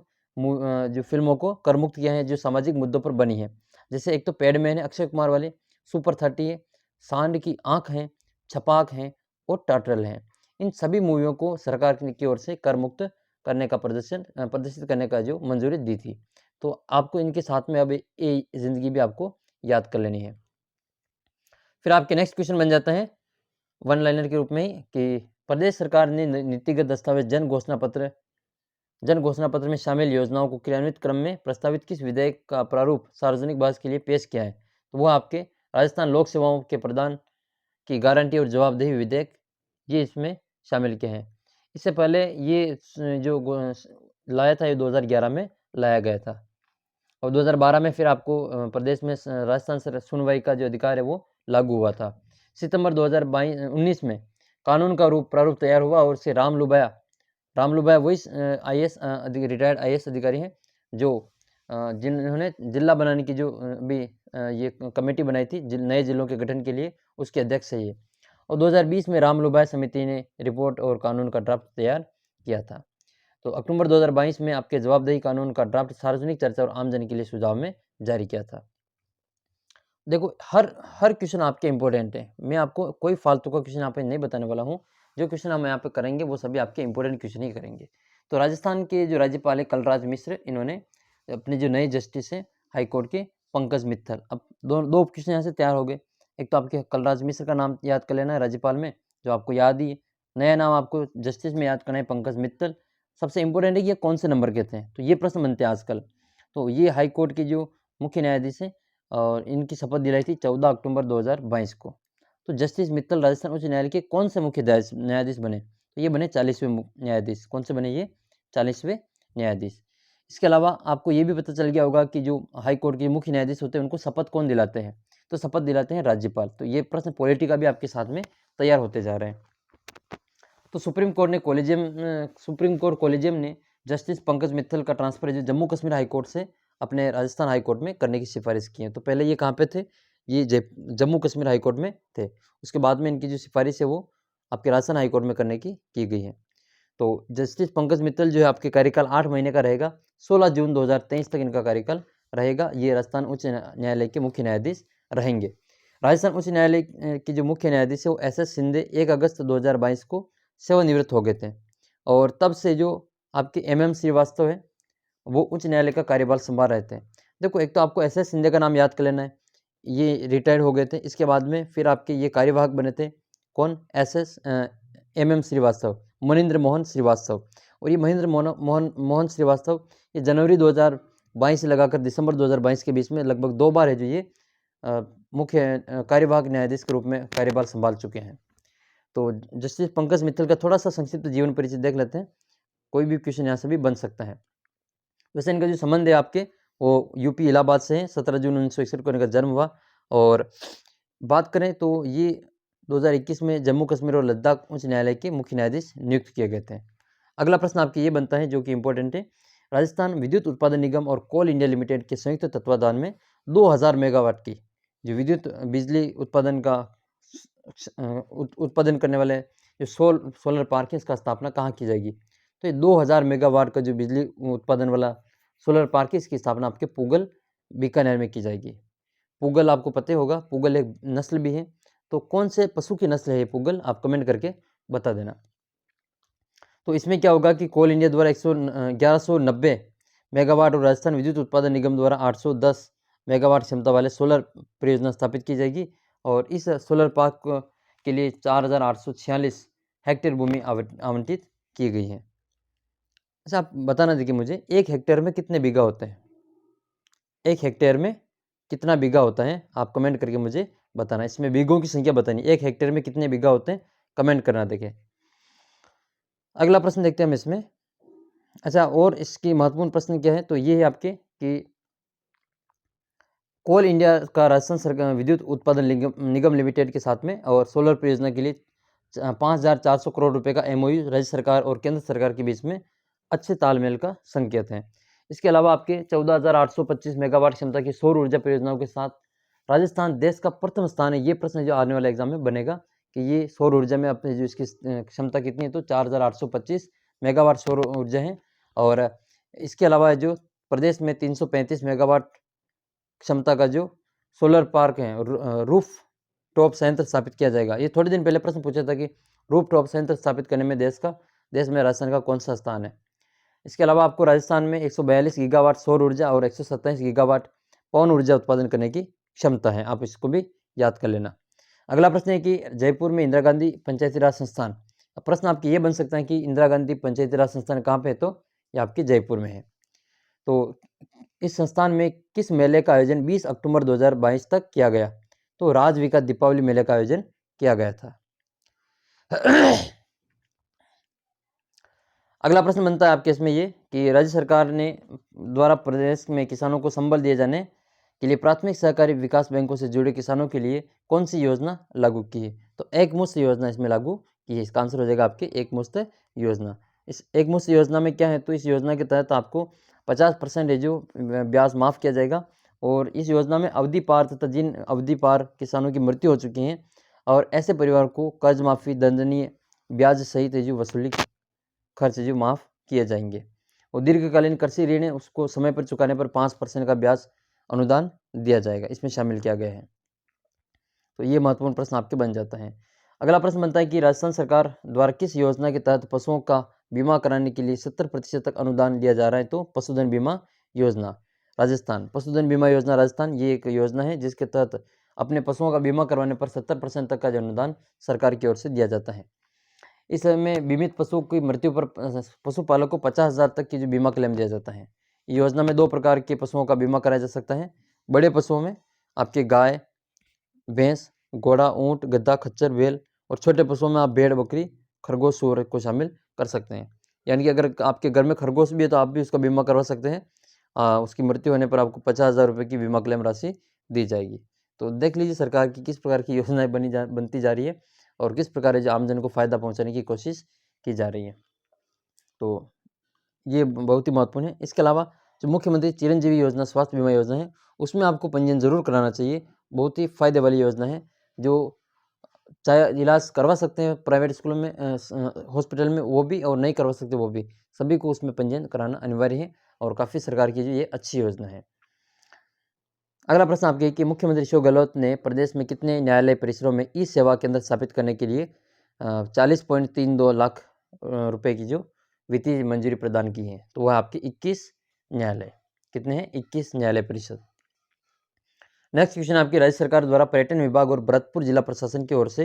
[SPEAKER 1] फिल्मों को कर मुक्त किया है जो सामाजिक मुद्दों पर बनी है। जैसे एक तो पैडमैन है अक्षय कुमार वाले, सुपर 30 है, सांड की आंख है, छपाक है और टर्टल है। इन सभी मूवियों को सरकार की ओर से कर मुक्त करने का प्रदर्शित करने का जो मंजूरी दी थी। तो आपको इनके साथ में अब ये जिंदगी भी आपको याद कर लेनी है। फिर आपके नेक्स्ट क्वेश्चन बन जाता है वन लाइनर के रूप में ही कि प्रदेश सरकार ने नीतिगत दस्तावेज जन घोषणा पत्र में शामिल योजनाओं को क्रियान्वित क्रम में प्रस्तावित किस विधेयक का प्रारूप सार्वजनिक बहस के लिए पेश किया है? तो वह आपके राजस्थान लोक सेवाओं के प्रदान की गारंटी और जवाबदेही विधेयक, ये इसमें शामिल किए हैं। इससे पहले ये जो लाया था, ये 2011 में लाया गया था और 2012 में फिर आपको प्रदेश में राजस्थान से सुनवाई का जो अधिकार है वो लागू हुआ था। सितंबर 2019 में कानून का प्रारूप तैयार हुआ और इसे रामलुबाया वही रिटायर्ड IAS अधिकारी हैं जो जिन्होंने जिला बनाने की जो भी ये कमेटी बनाई थी नए जिलों के गठन के लिए, उसके अध्यक्ष है ये। और 2020 में रामलुबाया समिति ने रिपोर्ट और कानून का ड्राफ्ट तैयार किया था। तो अक्टूबर 2022 में आपके जवाबदेही कानून का ड्राफ्ट सार्वजनिक चर्चा और आमजन के लिए सुझाव में जारी किया था। देखो हर क्वेश्चन आपके इंपॉर्टेंट है, मैं आपको कोई फालतू का क्वेश्चन यहाँ पे नहीं बताने वाला हूँ। जो क्वेश्चन हम यहाँ पे करेंगे वो सभी आपके इंपॉर्टेंट क्वेश्चन ही करेंगे। तो राजस्थान के जो राज्यपाल है कलराज मिश्र, इन्होंने अपने जो नए जस्टिस है हाईकोर्ट के पंकज मित्तल, अब दो क्वेश्चन यहाँ से तैयार हो गए। एक तो आपके कलराज मिश्र का नाम याद कर लेना है राज्यपाल में, जो आपको याद ही है। नया नाम आपको जस्टिस में याद करना है पंकज मित्तल। सबसे इंपॉर्टेंट है कि ये कौन से नंबर के थे, तो ये प्रश्न बनते हैं आजकल। तो ये हाईकोर्ट के जो मुख्य न्यायाधीश है और इनकी शपथ दिलाई थी 14 अक्टूबर 2022 को। तो जस्टिस मित्तल राजस्थान उच्च न्यायालय के कौन से मुख्य न्यायाधीश बने? तो ये बने 40वें न्यायाधीश। कौन से बने ये? 40वें न्यायाधीश। इसके अलावा आपको ये भी पता चल गया होगा कि जो हाई कोर्ट के मुख्य न्यायाधीश होते हैं उनको शपथ कौन दिलाते हैं? तो शपथ दिलाते हैं राज्यपाल। तो ये प्रश्न पॉलिटी का भी आपके साथ में तैयार होते जा रहे हैं। तो सुप्रीम कोर्ट कॉलेजियम ने जस्टिस पंकज मित्तल का ट्रांसफर जो जम्मू कश्मीर हाई कोर्ट से अपने राजस्थान हाई कोर्ट में करने की सिफारिश की है। तो पहले ये कहाँ पे थे? ये जम्मू कश्मीर हाई कोर्ट में थे। उसके बाद में इनकी जो सिफारिश है वो आपके राजस्थान हाई कोर्ट में करने की गई है। तो जस्टिस पंकज मित्तल जो है आपके कार्यकाल 8 महीने का रहेगा। 16 जून 2023 तक इनका कार्यकाल रहेगा। ये राजस्थान उच्च न्यायालय के मुख्य न्यायाधीश रहेंगे। राजस्थान उच्च न्यायालय के जो मुख्य न्यायाधीश है वो SS शिंदे 1 अगस्त 2022 को सेवानिवृत्त हो गए थे और तब से जो आपके MM श्रीवास्तव है वो उच्च न्यायालय का कार्यभार संभाल रहे थे। देखो एक तो आपको SS शिंदे का नाम याद कर लेना है, ये रिटायर्ड हो गए थे। इसके बाद में फिर आपके ये कार्यवाहक बने थे कौन? MM श्रीवास्तव, मनिंद्र मोहन श्रीवास्तव। और ये महेंद्र मोहन श्रीवास्तव ये जनवरी 2022 से लगाकर दिसंबर 2022 के बीच में लगभग 2 बार है जो ये मुख्य कार्यवाहक न्यायाधीश के रूप में कार्यभार संभाल चुके हैं। तो जस्टिस पंकज मित्तल का थोड़ा सा संक्षिप्त जीवन परिचय देख लेते हैं, कोई भी क्वेश्चन यहाँ से भी बन सकता है। वैसे इनका जो संबंध है आपके वो यूपी इलाहाबाद से है। 17 जून 1961 को इनका जन्म हुआ। और बात करें तो ये 2021 में जम्मू कश्मीर और लद्दाख उच्च न्यायालय के मुख्य न्यायाधीश नियुक्त किए गए थे। अगला प्रश्न आपके ये बनता है जो कि इंपॉर्टेंट है। राजस्थान विद्युत उत्पादन निगम और कोल इंडिया लिमिटेड के संयुक्त तत्वाधान में 2000 मेगावाट की जो विद्युत बिजली उत्पादन का उत्पादन करने वाले जो सोलर पार्क है इसका स्थापना कहाँ की जाएगी? तो ये 2000 मेगावाट का जो बिजली उत्पादन वाला सोलर पार्क है इसकी स्थापना आपके पूगल बीकानेर में की जाएगी। पूगल आपको पता होगा, पूगल एक नस्ल भी है। तो कौन से पशु की नस्ल है ये पूगल? आप कमेंट करके बता देना। तो इसमें क्या होगा कि कोल इंडिया द्वारा 1190 मेगावाट और राजस्थान विद्युत उत्पादन निगम द्वारा 810 मेगावाट क्षमता वाले सोलर परियोजना स्थापित की जाएगी और इस सोलर पार्क के लिए 4846 हेक्टेयर भूमि आवंटित की गई है। अच्छा आप बताना देखिए मुझे, 1 हेक्टेयर में कितने बीघा होते हैं? 1 हेक्टेयर में कितना बीघा होता है? आप कमेंट करके मुझे बताना। इसमें बीघों की संख्या बतानी। 1 हेक्टेयर में कितने बीघा होते हैं? कमेंट करना। देखिए अगला प्रश्न देखते हैं हम इसमें। अच्छा, और इसकी महत्वपूर्ण प्रश्न क्या है, तो ये है आपके कि कोल इंडिया का राजस्थान सरकार विद्युत उत्पादन निगम लिमिटेड के साथ में और सोलर परियोजना के लिए 5,400 करोड़ रुपए का एमओयू राज्य सरकार और केंद्र सरकार के बीच में अच्छे तालमेल का संकेत है। इसके अलावा आपके 14,825 मेगावाट क्षमता की सौर ऊर्जा परियोजनाओं के साथ राजस्थान देश का प्रथम स्थान है। ये प्रश्न जो आने वाले एग्जाम में बनेगा कि ये सौर ऊर्जा में अपने जो इसकी क्षमता कितनी है, तो 4,825 मेगावाट सौर ऊर्जा है। और इसके अलावा जो प्रदेश में 335 मेगावाट क्षमता का जो सोलर पार्क है, रूफ टॉप संयंत्र स्थापित किया जाएगा। ये थोड़े दिन पहले प्रश्न पूछा था कि रूफ टॉप संयंत्र स्थापित करने में देश में राजस्थान का कौन सा स्थान है। इसके अलावा आपको राजस्थान में 142 गीगावाट सौर ऊर्जा और 127 गीगावाट पवन ऊर्जा उत्पादन करने की क्षमता है। आप इसको भी याद कर लेना। अगला प्रश्न है कि जयपुर में इंदिरा गांधी पंचायती राज संस्थान। अब प्रश्न आपके ये बन सकता है कि इंदिरा गांधी पंचायती राज संस्थान कहाँ पे है, तो ये आपके जयपुर में है। तो इस संस्थान में किस मेले का आयोजन 20 अक्टूबर 2022 तक किया गया, तो राज विकास दीपावली मेले का आयोजन किया गया था। अगला प्रश्न बनता है आपके इसमें ये कि राज्य सरकार ने द्वारा प्रदेश में किसानों को संबल दिए जाने के लिए प्राथमिक सहकारी विकास बैंकों से जुड़े किसानों के लिए कौन सी योजना लागू की है, तो एक मुश्त योजना इसमें लागू की है। इसका आंसर हो जाएगा आपके एक मुश्त योजना। इस एक मुश्त योजना में क्या है, तो इस योजना के तहत आपको 50% जो ब्याज माफ़ किया जाएगा। और इस योजना में अवधि पार तथा जिन अवधि पार किसानों की मृत्यु हो चुकी है और ऐसे परिवार को कर्ज माफ़ी, दंडनीय ब्याज सहित जो वसूली खर्च जो माफ़ किए जाएंगे। और दीर्घकालीन कृषि ऋण है उसको समय पर चुकाने पर 5% का ब्याज अनुदान दिया जाएगा, इसमें शामिल किया गया है। तो ये महत्वपूर्ण प्रश्न आपके बन जाता है। अगला प्रश्न बनता है कि राजस्थान सरकार द्वारा किस योजना के तहत पशुओं का बीमा कराने के लिए 70% तक अनुदान दिया जा रहा है, तो पशुधन बीमा योजना राजस्थान। पशुधन बीमा योजना राजस्थान ये एक योजना है जिसके तहत अपने पशुओं का बीमा करवाने पर 70% तक का जो अनुदान सरकार की ओर से दिया जाता है। इसमें बीमित पशुओं की मृत्यु पर पशुपालक को 50,000 तक की जो बीमा क्लेम दिया जाता है। योजना में 2 प्रकार के पशुओं का बीमा कराया जा सकता है। बड़े पशुओं में आपके गाय, भैंस, घोड़ा, ऊंट, गधा, खच्चर, बैल, और छोटे पशुओं में आप भेड़, बकरी, खरगोश, सूअर को शामिल कर सकते हैं। यानी कि अगर आपके घर में खरगोश भी है तो आप भी उसका बीमा करवा सकते हैं। उसकी मृत्यु होने पर आपको 50,000 रुपये की बीमा क्लेम राशि दी जाएगी। तो देख लीजिए सरकार की किस प्रकार की योजनाएं बनती जा रही है और किस प्रकार जो आमजन को फ़ायदा पहुंचाने की कोशिश की जा रही है। तो ये बहुत ही महत्वपूर्ण है। इसके अलावा जो मुख्यमंत्री चिरंजीवी योजना स्वास्थ्य बीमा योजना है उसमें आपको पंजीयन जरूर कराना चाहिए। बहुत ही फायदे वाली योजना है जो चाहे इलाज करवा सकते हैं प्राइवेट स्कूलों में, हॉस्पिटल में, वो भी, और नहीं करवा सकते वो भी, सभी को उसमें पंजीयन कराना अनिवार्य है और काफ़ी सरकार की जो ये अच्छी योजना है। अगला प्रश्न आपके कि मुख्यमंत्री अशोक गहलोत ने प्रदेश में कितने न्यायालय परिसरों में ई सेवा केंद्र स्थापित करने के लिए 40.32 लाख रुपए की जो वित्तीय मंजूरी प्रदान की है, तो वह आपके 21 न्यायालय कितने हैं, 21 न्यायालय परिषद। नेक्स्ट क्वेश्चन आपकी राज्य सरकार द्वारा पर्यटन विभाग और भरतपुर जिला प्रशासन की ओर से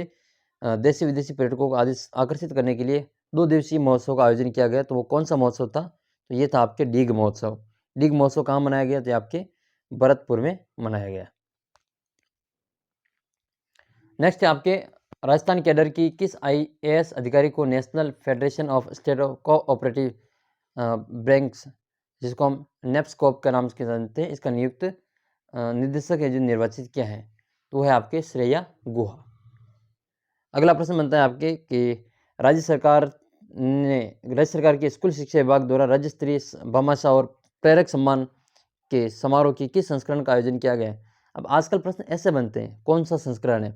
[SPEAKER 1] देशी विदेशी पर्यटकों को आकर्षित करने के लिए 2 दिवसीय महोत्सव का आयोजन किया गया, तो वो कौन सा महोत्सव था, तो ये था आपके डीग महोत्सव। डीग महोत्सव कहाँ मनाया गया, तो आपके भरतपुर में मनाया गया। नेक्स्ट है आपके राजस्थान कैडर की किस IAS अधिकारी को national federation of state cooperative banks, जिसको हम नेप्सकॉप का नाम से जानते हैं, इसका नियुक्त निदेशक है जो निर्वाचित किया है, तो है आपके श्रेया गुहा। अगला प्रश्न बनता है आपके कि राज्य सरकार के स्कूल शिक्षा विभाग द्वारा राज्य स्तरीय भामाशाह और प्रेरक सम्मान के समारोह की किस संस्करण का आयोजन किया गया है। अब आजकल प्रश्न ऐसे बनते हैं, कौन सा संस्करण है,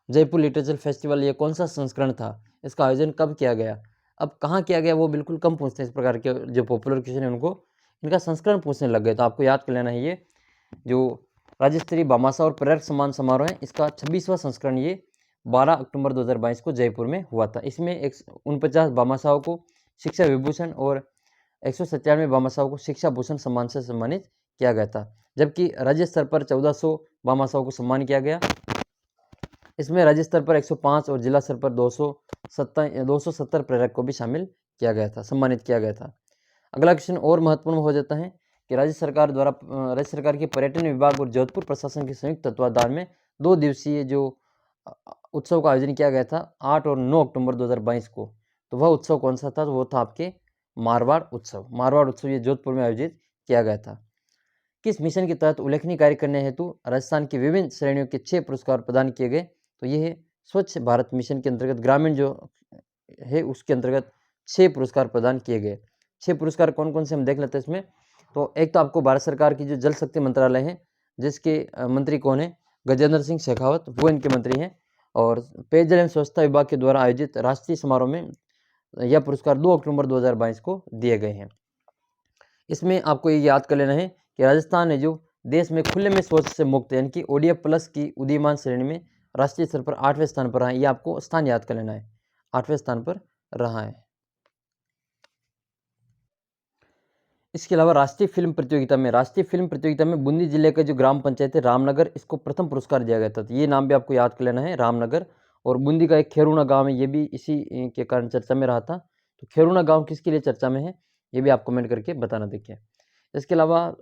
[SPEAKER 1] जयपुर लिटरेचर फेस्टिवल ये कौन सा संस्करण था, इसका आयोजन कब किया गया। अब कहाँ किया गया वो बिल्कुल कम पूछते हैं, इस प्रकार के जो पॉपुलर क्वेश्चन है उनको इनका संस्करण पूछने लग गए, तो आपको याद कर लेना है ये जो राज्य स्तरीय भामाशाह और प्रेरक सम्मान समारोह है इसका 26वां संस्करण ये 12 अक्टूबर 2022 को जयपुर में हुआ था। इसमें 49 भामाशाहों को शिक्षा विभूषण और 197 भामाशाहों को शिक्षा भूषण सम्मान से सम्मानित किया गया था, जबकि राज्य स्तर पर 1400 भामाशाहों को सम्मान किया गया। इसमें राज्य स्तर पर 105 और जिला स्तर पर 270 प्रेरक को भी शामिल किया गया था, सम्मानित किया गया था। अगला क्वेश्चन और महत्वपूर्ण हो जाता है कि राज्य सरकार के पर्यटन विभाग और जोधपुर प्रशासन के संयुक्त तत्वाधान में 2 दिवसीय जो उत्सव का आयोजन किया गया था 8 और 9 अक्टूबर 2022 को, तो वह उत्सव कौन सा था, तो वो था आपके मारवाड़ उत्सव। मारवाड़ उत्सव ये जोधपुर में आयोजित किया गया था। किस मिशन के तहत उल्लेखनीय कार्य करने हेतु राजस्थान की विभिन्न श्रेणियों के 6 पुरस्कार प्रदान किए गए? तो ये है स्वच्छ भारत मिशन के अंतर्गत ग्रामीण जो है उसके अंतर्गत 6 पुरस्कार प्रदान किए गए। 6 पुरस्कार कौन कौन से हम देख लेते हैं इसमें। तो एक तो आपको भारत सरकार की जो जल शक्ति मंत्रालय है जिसके मंत्री कौन है, गजेंद्र सिंह शेखावत, वो इनके मंत्री हैं। और पेयजल एवं स्वच्छता विभाग के द्वारा आयोजित राष्ट्रीय समारोह में यह पुरस्कार 2 अक्टूबर 2022 को दिए गए हैं। इसमें आपको ये याद कर लेना है कि राजस्थान है जो देश में खुले में शौच से मुक्त यानी कि ODF प्लस की उदीयमान श्रेणी में राष्ट्रीय स्तर पर 8वें स्थान पर रहा है। ये आपको स्थान याद कर लेना है, 8वें स्थान पर रहा है। इसके अलावा राष्ट्रीय फिल्म प्रतियोगिता में बूंदी जिले का जो ग्राम पंचायत है रामनगर, इसको प्रथम पुरस्कार दिया गया था। तो ये नाम भी आपको याद कर लेना है, रामनगर। और बूंदी का एक खेरुना गांव है, ये भी इसी के कारण चर्चा में रहा था। तो खेरुना गांव किसके लिए चर्चा में है, ये भी आप कमेंट करके बताना। देखिए इसके अलावा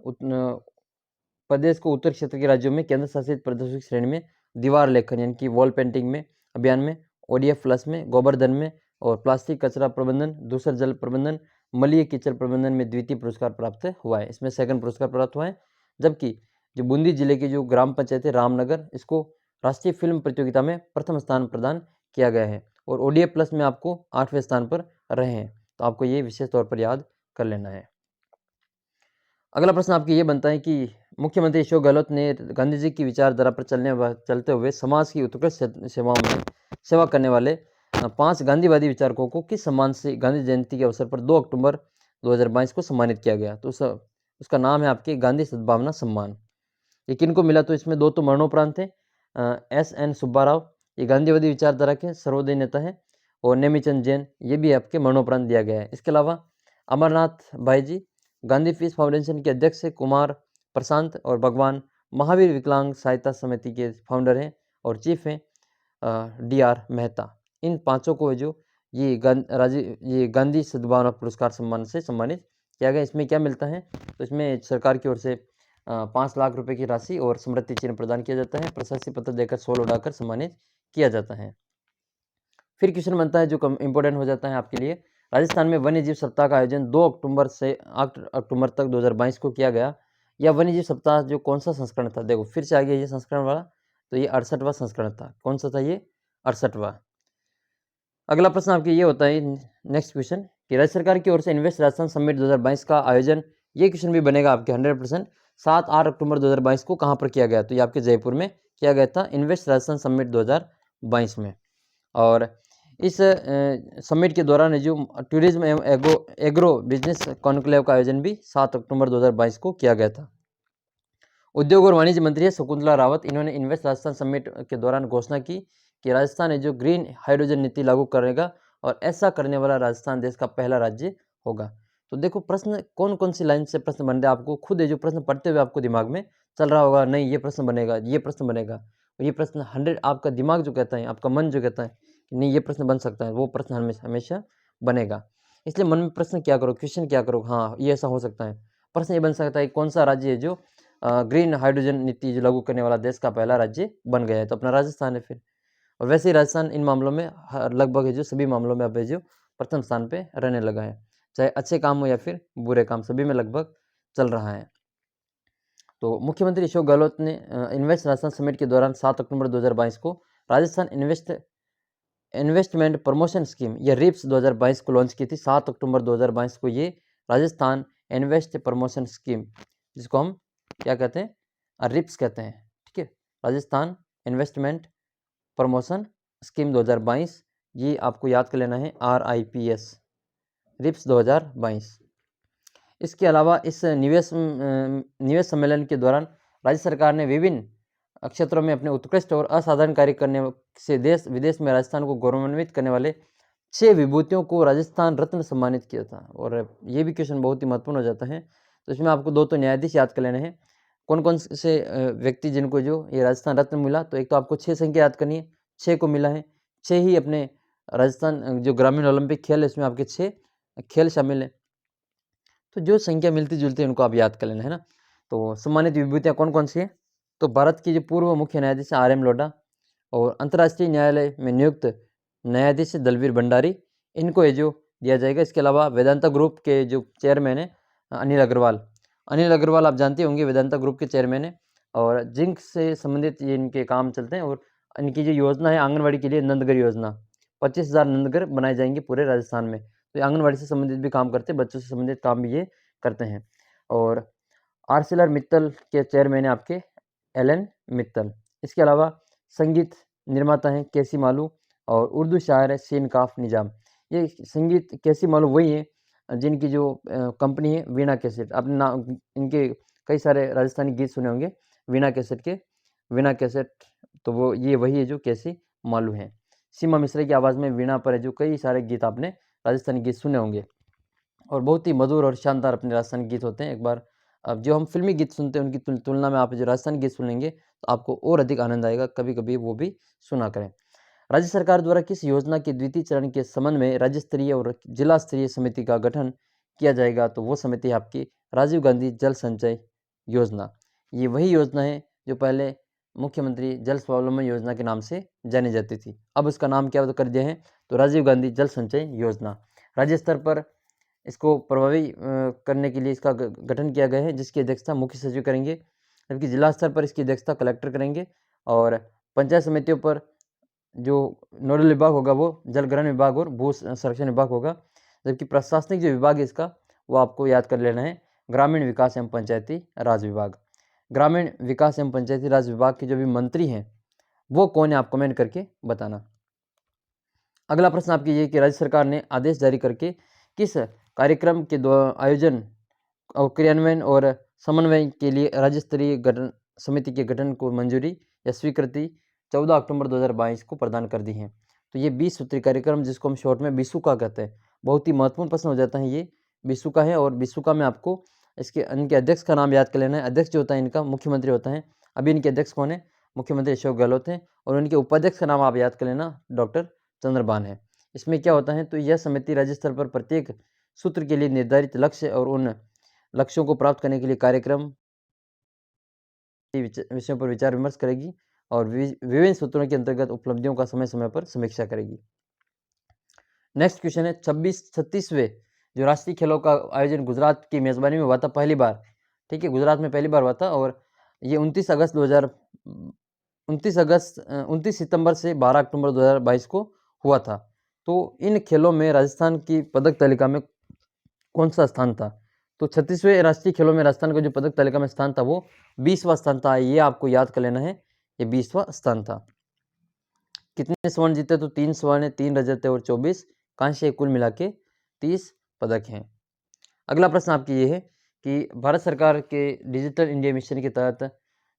[SPEAKER 1] प्रदेश को उत्तर क्षेत्र के राज्यों में केंद्र शासित प्रदेशों की श्रेणी में दीवार लेखन यानी कि वॉल पेंटिंग में अभियान में, ODF प्लस में, गोवर्धन में और प्लास्टिक कचरा प्रबंधन, दूषित जल प्रबंधन, मलय कीचड़ प्रबंधन में द्वितीय पुरस्कार प्राप्त हुआ है। इसमें सेकंड पुरस्कार प्राप्त हुआ है। जबकि जो बूंदी जिले की जो ग्राम पंचायत है रामनगर, इसको राष्ट्रीय फिल्म प्रतियोगिता में प्रथम स्थान प्रदान किया गया है। और ODF प्लस में आपको 8वें स्थान पर रहे हैं। तो आपको ये विशेष तौर पर याद कर लेना है। अगला प्रश्न आपके ये बनता है कि मुख्यमंत्री अशोक गहलोत ने गांधी जी की विचारधारा पर चलते हुए समाज की उत्कृष्ट सेवाओं में सेवा करने वाले 5 गांधीवादी विचारकों को किस सम्मान से गांधी जयंती के अवसर पर 2 अक्टूबर 2022 को सम्मानित किया गया? तो उसका नाम है आपके गांधी सद्भावना सम्मान। ये किनको मिला? तो इसमें 2 तो मरणोपरांत थे, SN सुब्बा राव, ये गांधीवादी विचारधारा के सर्वोदय नेता है, और नेमीचंद जैन, ये भी आपके मरणोपरांत दिया गया है। इसके अलावा अमरनाथ भाई जी गांधी पीस फाउंडेशन के अध्यक्ष है, कुमार प्रशांत, और भगवान महावीर विकलांग सहायता समिति के फाउंडर हैं और चीफ हैं DR मेहता। इन 5 को जो ये गांधी सद्भावना पुरस्कार सम्मान से सम्मानित किया गया। इसमें क्या मिलता है? तो इसमें सरकार की ओर से 5 लाख रुपए की राशि और स्मृति चिन्ह प्रदान किया जाता है, प्रशस्ति पत्र देकर शॉल उड़ाकर सम्मानित किया जाता है। फिर क्वेश्चन बनता है जो इंपॉर्टेंट हो जाता है आपके लिए, राजस्थान में वन्य जीव सप्ताह का आयोजन 2 अक्टूबर से 8 अक्टूबर तक 2022 को किया गया। यह वन्य जीव सप्ताह जो कौन सा संस्करण था? देखो फिर से आ गया ये संस्करण वाला, तो ये 68वां संस्करण था। कौन सा था ये? 68वां। अगला प्रश्न आपके ये होता है, नेक्स्ट क्वेश्चन, कि राज्य सरकार की ओर से इन्वेस्ट राजस्थान समिट 2022 का आयोजन, ये क्वेश्चन भी बनेगा आपके 100%, 7-8 अक्टूबर 2022 को कहाँ पर किया गया? तो ये आपके जयपुर में किया गया था, इन्वेस्ट राजस्थान समिट 2022 में। और इस समिट के दौरान जो टूरिज्म एवं एग्रो बिजनेस कॉन्क्लेव का आयोजन भी 7 अक्टूबर 2022 को किया गया था। उद्योग और वाणिज्य मंत्री शकुंतला रावत, इन्होंने इन्वेस्ट राजस्थान समिट के दौरान घोषणा की कि राजस्थान है जो ग्रीन हाइड्रोजन नीति लागू करेगा और ऐसा करने वाला राजस्थान देश का पहला राज्य होगा। तो देखो प्रश्न कौन कौन सी लाइन से प्रश्न बन रहे हैं, आपको खुद है जो प्रश्न पढ़ते हुए आपको दिमाग में चल रहा होगा, नहीं ये प्रश्न बनेगा, ये प्रश्न बनेगा, और ये प्रश्न 100 आपका दिमाग जो कहता है, आपका मन जो कहता है कि नहीं ये प्रश्न बन सकता है, वो प्रश्न हमेशा बनेगा। इसलिए मन में प्रश्न क्या करो, क्वेश्चन क्या करो, हाँ ये ऐसा हो सकता है। प्रश्न ये बन सकता है कौन सा राज्य है जो ग्रीन हाइड्रोजन नीति जो लागू करने वाला देश का पहला राज्य बन गया है? तो अपना राजस्थान है फिर। और वैसे ही राजस्थान इन मामलों में लगभग है जो सभी मामलों में अब है जो प्रथम स्थान पे रहने लगा है, चाहे अच्छे काम हो या फिर बुरे काम, सभी में लगभग चल रहा है। तो मुख्यमंत्री अशोक गहलोत ने इन्वेस्ट राजस्थान समिट के दौरान 7 अक्टूबर 2022 को राजस्थान इन्वेस्टमेंट प्रमोशन स्कीम या RIPS 2022 को लॉन्च की थी। 7 अक्टूबर 2022 को ये राजस्थान इन्वेस्ट प्रमोशन स्कीम, जिसको हम क्या कहते हैं, RIPS कहते हैं, ठीक है, राजस्थान इन्वेस्टमेंट प्रमोशन स्कीम 2022, ये आपको याद कर लेना है, RIPS, RIPS 2022। इसके अलावा इस निवेश सम्मेलन के दौरान राज्य सरकार ने विभिन्न क्षेत्रों में अपने उत्कृष्ट और असाधारण कार्य करने से देश विदेश में राजस्थान को गौरवान्वित करने वाले 6 विभूतियों को राजस्थान रत्न सम्मानित किया था। और ये भी क्वेश्चन बहुत ही महत्वपूर्ण हो जाता है। तो इसमें आपको 2 तो न्यायाधीश याद कर लेने हैं, कौन कौन से व्यक्ति जिनको जो ये राजस्थान रत्न मिला। तो एक तो आपको 6 संख्या याद करनी है, 6 को मिला है, 6 ही अपने राजस्थान जो ग्रामीण ओलंपिक खेल है इसमें आपके 6 खेल शामिल है। तो जो संख्या मिलती जुलती है उनको आप याद कर लेना है ना। तो सम्मानित विभूतियाँ कौन कौन सी है? तो भारत की जो पूर्व मुख्य न्यायाधीश RM लोढ़ा और अंतर्राष्ट्रीय न्यायालय में नियुक्त न्यायाधीश दलवीर भंडारी, इनको ये जो दिया जाएगा। इसके अलावा वेदांता ग्रुप के जो चेयरमैन है अनिल अग्रवाल आप जानते होंगे, वेदांता ग्रुप के चेयरमैन है और जिंक से संबंधित ये इनके काम चलते हैं। और इनकी जो योजना है आंगनबाड़ी के लिए नंदघर योजना, 25,000 नंदघर बनाए जाएंगे पूरे राजस्थान में। तो आंगनबाड़ी से संबंधित भी काम करते हैं, बच्चों से संबंधित काम भी ये करते हैं। और आर्सेलर मित्तल के चेयरमैन है आपके एलन मित्तल। इसके अलावा संगीत निर्माता हैं केसी मालू और उर्दू शायर है सीन काफ निजाम। ये संगीत केसी मालू वही है जिनकी जो कंपनी है वीणा कैसेट, आपने नाम इनके कई सारे राजस्थानी गीत सुने होंगे वीणा कैसेट, तो वो ये वही है जो केसी मालू हैं। सीमा मिश्रा की आवाज़ में वीणा पर है जो कई सारे गीत आपने राजस्थानी गीत सुने होंगे और बहुत ही मधुर और शानदार अपने राजस्थानी गीत होते हैं। एक बार अब जो हम फिल्मी गीत सुनते हैं उनकी तुलना में आप जो राजस्थानी गीत सुनेंगे तो आपको और अधिक आनंद आएगा, कभी कभी वो भी सुना करें। राज्य सरकार द्वारा किस योजना के द्वितीय चरण के संबंध में राज्य स्तरीय और जिला स्तरीय समिति का गठन किया जाएगा? तो वो समिति है आपकी राजीव गांधी जल संचय योजना। ये वही योजना है जो पहले मुख्यमंत्री जल स्वावलंबन योजना के नाम से जानी जाती थी, अब उसका नाम क्या कर दिया है तो राजीव गांधी जल संचय योजना। राज्य स्तर पर इसको प्रभावी करने के लिए इसका गठन किया गया है, जिसकी अध्यक्षता मुख्य सचिव करेंगे, जबकि जिला स्तर पर इसकी अध्यक्षता कलेक्टर करेंगे और पंचायत समितियों पर जो नोडल विभाग होगा वो जल ग्रहण विभाग और भू संरक्षण विभाग होगा, जबकि प्रशासनिक जो विभाग है इसका वो आपको याद कर लेना है ग्रामीण विकास एवं पंचायती राज विभाग। ग्रामीण विकास एवं पंचायती राज विभाग के जो भी मंत्री हैं वो कौन है आप कमेंट करके बताना। अगला प्रश्न आपकी ये कि राज्य सरकार ने आदेश जारी करके किस कार्यक्रम के आयोजन और क्रियान्वयन और समन्वय के लिए राज्य स्तरीय गठन समिति के गठन को मंजूरी या स्वीकृति 14 अक्टूबर 2022 को प्रदान कर दी है? तो ये 20 सूत्री कार्यक्रम जिसको हम शॉर्ट में बीसुका कहते हैं, बहुत ही महत्वपूर्ण प्रश्न हो जाता है ये बीसुका है। और बीसुका में आपको इनके अध्यक्ष का नाम याद कर लेना है। अध्यक्ष जो होता है इनका मुख्यमंत्री होता है, अभी इनके अध्यक्ष कौन है? मुख्यमंत्री अशोक गहलोत हैं और उनके उपाध्यक्ष का नाम आप याद कर लेना डॉक्टर चंद्रबान है। इसमें क्या होता है तो यह समिति राज्य स्तर पर प्रत्येक सूत्र के लिए निर्धारित लक्ष्य और उन लक्ष्यों को प्राप्त करने के लिए कार्यक्रम विषयों पर विचार विमर्श करेगी और विभिन्न सूत्रों के अंतर्गत उपलब्धियों का समय समय पर समीक्षा करेगी। नेक्स्ट क्वेश्चन है 36वें जो राष्ट्रीय खेलों का आयोजन गुजरात की मेजबानी में हुआ था पहली बार, ठीक है, गुजरात में पहली बार हुआ था और ये 29 सितंबर से 12 अक्टूबर 2022 को हुआ था। तो इन खेलों में राजस्थान की पदक तालिका में कौन सा स्थान था? तो 36वें राष्ट्रीय खेलों में राजस्थान का जो पदक तालिका में स्थान था वो 20वां स्थान था। ये आपको याद कर लेना है, ये 20वां स्थान था। कितने स्वर्ण जीते? तो 3 स्वर्ण, 3 रजत और 24 कांस्य, कुल मिला के 30 पदक हैं। अगला प्रश्न आपकी ये है कि भारत सरकार के डिजिटल इंडिया मिशन के तहत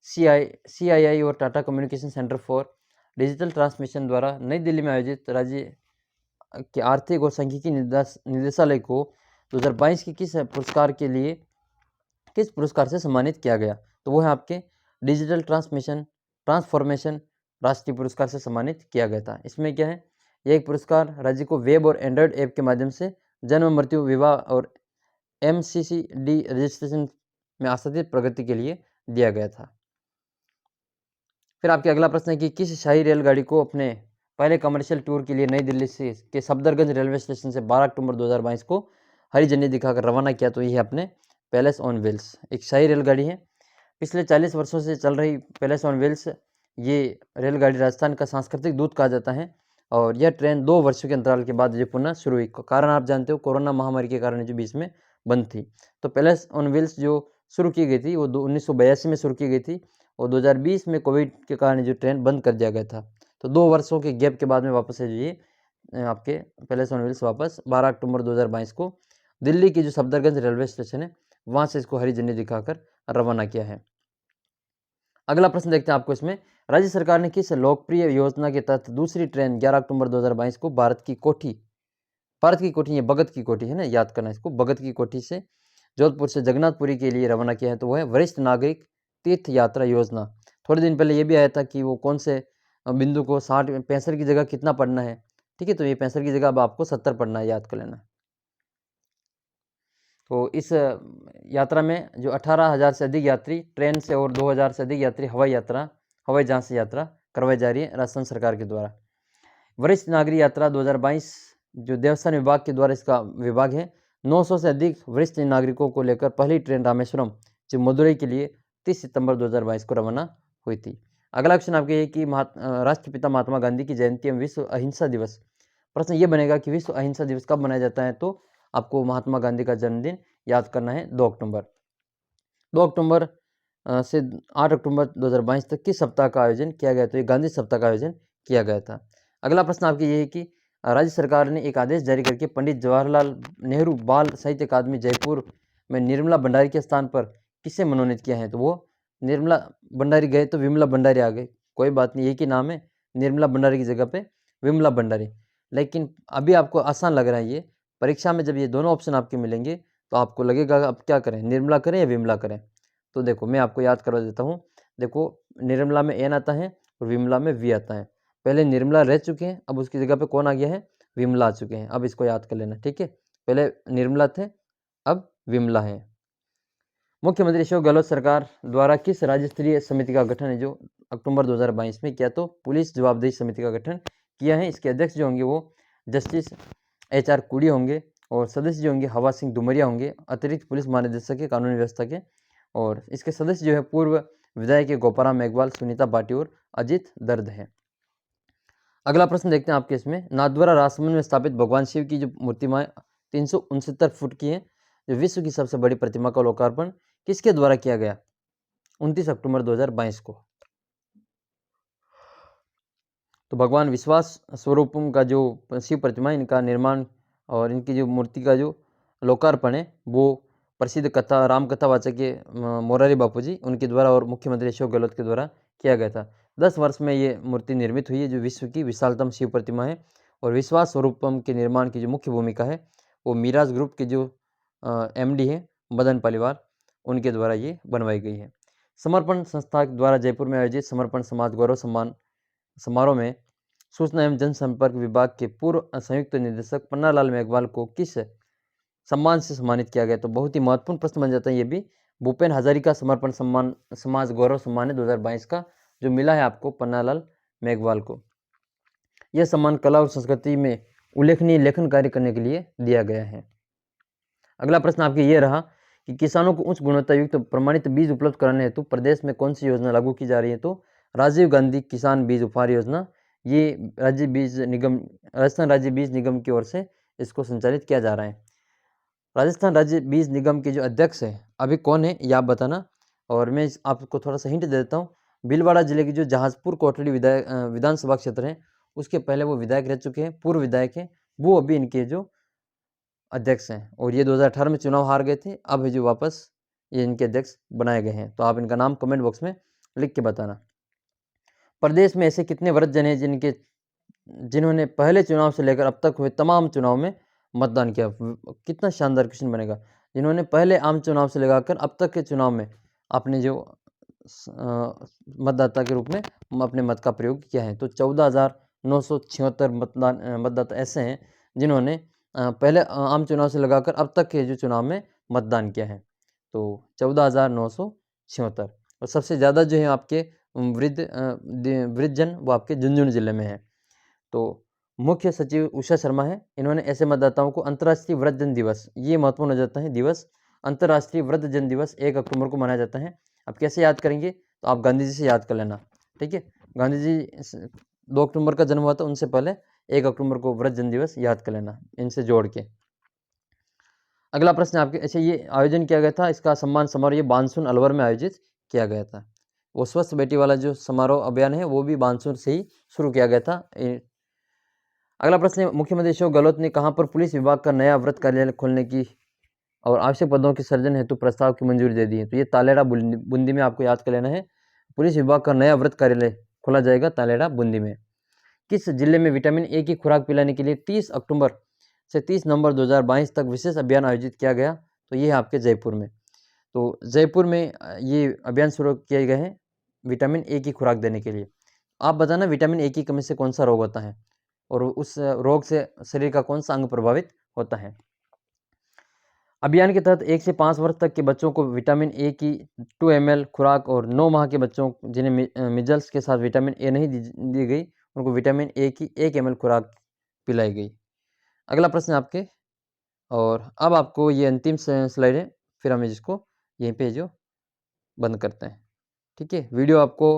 [SPEAKER 1] CII और Tata communication centre for digital transmission द्वारा नई दिल्ली में आयोजित राज्य के आर्थिक और सांख्यिकी निदेशालय को 2022 के किस पुरस्कार से सम्मानित किया गया? तो वो है आपके डिजिटल ट्रांसफॉर्मेशन राष्ट्रीय पुरस्कार से सम्मानित किया गया था। इसमें क्या है, यह एक पुरस्कार राज्य को वेब और एंड्रॉयड ऐप के माध्यम से जन्म, मृत्यु, विवाह और MCCD रजिस्ट्रेशन में आसादित प्रगति के लिए दिया गया था। फिर आपके अगला प्रश्न है कि किस शाही रेलगाड़ी को अपने पहले कमर्शियल टूर के लिए नई दिल्ली से के सफदरगंज रेलवे स्टेशन से 12 अक्टूबर 2022 को हरी झंडी दिखाकर रवाना किया? तो यह अपने पैलेस ऑन व्हील्स एक शाही रेलगाड़ी है। पिछले 40 वर्षों से चल रही पैलेस ऑन व्हील्स ये रेलगाड़ी राजस्थान का सांस्कृतिक दूत कहा जाता है और यह ट्रेन 2 वर्षों के अंतराल के बाद जो पुनः शुरू हुई, कारण आप जानते हो कोरोना महामारी के कारण जो बीच में बंद थी। तो पैलेस ऑन व्हील्स जो शुरू की गई थी वो 1982 में शुरू की गई थी और 2020 में कोविड के कारण जो ट्रेन बंद कर दिया गया था। तो 2 वर्षों के गैप के बाद में वापस है जो ये आपके पैलेस ऑन व्हील्स वापस 12 अक्टूबर 2022 को दिल्ली की जो सफदरगंज रेलवे स्टेशन है वहाँ से इसको हरी झंडी दिखाकर रवाना किया है। अगला प्रश्न देखते हैं आपको इसमें, राज्य सरकार ने किस लोकप्रिय योजना के तहत दूसरी ट्रेन 11 अक्टूबर 2022 को भारत की कोठी ये भगत की कोठी है ना, याद करना इसको, भगत की कोठी से जोधपुर से जगन्नाथपुरी के लिए रवाना किया है? तो वह है वरिष्ठ नागरिक तीर्थ यात्रा योजना। थोड़े दिन पहले ये भी आया था कि वो कौन से बिंदु को 65 की जगह कितना पढ़ना है, ठीक है, तो ये 65 की जगह अब आपको 70 पढ़ना है, याद कर लेना। तो इस यात्रा में जो 18,000 से अधिक यात्री ट्रेन से और 2,000 से अधिक यात्री हवाई जहाज से यात्रा करवाई जा रही है राजस्थान सरकार के द्वारा। वरिष्ठ नागरिक यात्रा 2022 जो देवस्थान विभाग के द्वारा इसका विभाग है। 900 से अधिक वरिष्ठ नागरिकों को लेकर पहली ट्रेन रामेश्वरम से मदुरई के लिए 30 सितंबर 2022 को रवाना हुई थी। अगला क्वेश्चन आपके ये कि राष्ट्रपिता महात्मा गांधी की जयंती एवं विश्व अहिंसा दिवस। प्रश्न ये बनेगा कि विश्व अहिंसा दिवस कब मनाया जाता है, तो आपको महात्मा गांधी का जन्मदिन याद करना है 2 अक्टूबर। 2 अक्टूबर से 8 अक्टूबर 2022 तक किस सप्ताह का आयोजन किया गया, तो ये गांधी सप्ताह का आयोजन किया गया था। अगला प्रश्न आपके ये है कि राज्य सरकार ने एक आदेश जारी करके पंडित जवाहरलाल नेहरू बाल साहित्य अकादमी जयपुर में निर्मला भंडारी के स्थान पर किसे मनोनीत किया है, तो वो निर्मला भंडारी गए तो विमला भंडारी आ गए, कोई बात नहीं, एक ही नाम है, निर्मला भंडारी की जगह पे विमला भंडारी। लेकिन अभी आपको आसान लग रहा है ये, परीक्षा में जब ये दोनों ऑप्शन आपके मिलेंगे तो आपको लगेगा अब क्या करें, निर्मला करें या विमला करें। तो देखो मैं आपको याद करवा देता हूँ। देखो निर्मला में एन आता है और विमला में वी आता है। पहले निर्मला रह चुके हैं, अब उसकी जगह पे कौन आ गया है, विमला आ चुके हैं। अब इसको याद कर लेना, ठीक है। पहले निर्मला थे, अब विमला है। मुख्यमंत्री अशोक गहलोत सरकार द्वारा किस राज्य स्तरीय समिति का गठन है जो अक्टूबर 2022 में किया, तो पुलिस जवाबदेही समिति का गठन किया है। इसके अध्यक्ष जो होंगे वो जस्टिस HR कुड़ी होंगे और सदस्य जो होंगे हवा सिंह डुमरिया होंगे, अतिरिक्त पुलिस महानिदेशक के कानूनी व्यवस्था के। और इसके सदस्य जो है पूर्व विधायक गोपाराम मेघवाल, सुनीता भाटी और अजीत दर्द है। अगला प्रश्न देखते हैं आपके इसमें, नाथद्वारा राजसमंद में स्थापित भगवान शिव की जो मूर्तिमाएं 369 फुट की हैं, जो विश्व की सबसे बड़ी प्रतिमा का लोकार्पण किसके द्वारा किया गया, 29 अक्टूबर 2022 को। तो भगवान विश्वास स्वरूपम का जो शिव प्रतिमा, इनका निर्माण और इनकी जो मूर्ति का जो लोकार्पण है वो प्रसिद्ध कथा राम कथा वाचक के मोरारी बापू जी उनके द्वारा और मुख्यमंत्री अशोक गहलोत के द्वारा किया गया था। 10 वर्ष में ये मूर्ति निर्मित हुई है, जो विश्व की विशालतम शिव प्रतिमा है। और विश्वास स्वरूपम के निर्माण की जो मुख्य भूमिका है वो मीराज ग्रुप के जो MD है मदन पालीवाल, उनके द्वारा ये बनवाई गई है। समर्पण संस्था द्वारा जयपुर में आयोजित समर्पण समाज गौरव सम्मान समारोह में सूचना एवं जनसंपर्क विभाग के पूर्व संयुक्त निदेशक पन्नालाल मेघवाल को किस सम्मान से सम्मानित किया गया, तो बहुत ही महत्वपूर्ण प्रश्न बन जाता है ये भी। भूपेन हजारिका समर्पण सम्मान समाज गौरव सम्मान है 2022 का, जो मिला है आपको पन्नालाल मेघवाल को। यह सम्मान कला और संस्कृति में उल्लेखनीय लेखन कार्य करने के लिए दिया गया है। अगला प्रश्न आपके ये रहा कि किसानों को उच्च गुणवत्ता युक्त प्रमाणित बीज उपलब्ध कराने हेतु प्रदेश में कौन सी योजना लागू की जा रही है, तो राजीव गांधी किसान बीज उपहार योजना। ये राजस्थान राज्य बीज निगम की ओर से इसको संचालित किया जा रहा है। राजस्थान राज्य बीज निगम के जो अध्यक्ष है अभी कौन है ये आप बताना। और मैं आपको थोड़ा सा हिंट दे देता हूँ। भीलवाड़ा जिले की जो जहाजपुर कोटड़ी विधानसभा क्षेत्र है उसके पहले वो विधायक रह चुके हैं, पूर्व विधायक हैं, वो अभी इनके जो अध्यक्ष हैं। और ये 2018 में चुनाव हार गए थे, अब जो वापस ये इनके अध्यक्ष बनाए गए हैं। तो आप इनका नाम कमेंट बॉक्स में लिख के बताना। प्रदेश में ऐसे कितने वृद्धजन हैं जिन्होंने पहले चुनाव से लेकर अब तक हुए तमाम चुनाव में मतदान किया। कितना शानदार क्वेश्चन बनेगा। जिन्होंने पहले आम चुनाव से लगाकर अब तक के चुनाव में अपने जो मतदाता के रूप में अपने मत का प्रयोग किया है, तो 14,976 मतदाता ऐसे हैं जिन्होंने पहले आम चुनाव से लगाकर अब तक के जो चुनाव में मतदान किया है, तो 14,976। और सबसे ज़्यादा जो है आपके वृद्धजन वो आपके झुंझुनू जिले में है। तो मुख्य सचिव उषा शर्मा है, इन्होंने ऐसे मतदाताओं को अंतर्राष्ट्रीय वृद्धजन दिवस, ये महत्वपूर्ण हो जाता है दिवस, अंतर्राष्ट्रीय वृद्धजन दिवस 1 अक्टूबर को मनाया जाता है। अब कैसे याद करेंगे, तो आप गांधी जी से याद कर लेना, ठीक है। गांधी जी 2 अक्टूबर का जन्म हुआ था, उनसे पहले 1 अक्टूबर को वृद्धजन दिवस याद कर लेना इनसे जोड़ के। अगला प्रश्न आपके, ऐसे ये आयोजन किया गया था, इसका सम्मान समारोह ये बानसून अलवर में आयोजित किया गया था। वो स्वस्थ बेटी वाला जो समारोह अभियान है वो भी बानसून से ही शुरू किया गया था। अगला प्रश्न है, मुख्यमंत्री अशोक गहलोत ने कहां पर पुलिस विभाग का नया वृत्त कार्यालय खोलने की और आवश्यक पदों के सृजन हेतु प्रस्ताव की मंजूरी दे दी है, तो ये तालेड़ा बूंदी में आपको याद कर लेना है। पुलिस विभाग का नया वृत्त कार्यालय खोला जाएगा तालेड़ा बूंदी में। किस जिले में विटामिन ए की खुराक पिलाने के लिए 30 अक्टूबर से 30 नवंबर 2022 तक विशेष अभियान आयोजित किया गया, तो ये है आपके जयपुर में। तो जयपुर में ये अभियान शुरू किए गए हैं विटामिन ए की खुराक देने के लिए। आप बताना विटामिन ए की कमी से कौन सा रोग होता है और उस रोग से शरीर का कौन सा अंग प्रभावित होता है। अभियान के तहत 1 से 5 वर्ष तक के बच्चों को विटामिन ए की 2 ml खुराक और 9 माह के बच्चों जिन्हें मिजल्स के साथ विटामिन ए नहीं दी गई उनको विटामिन ए की 1 ml खुराक पिलाई गई। अगला प्रश्न है आपके, और अब आपको ये अंतिम स्लाइड है, फिर हम इसको यहीं पे जो बंद करते हैं। ठीक है, वीडियो आपको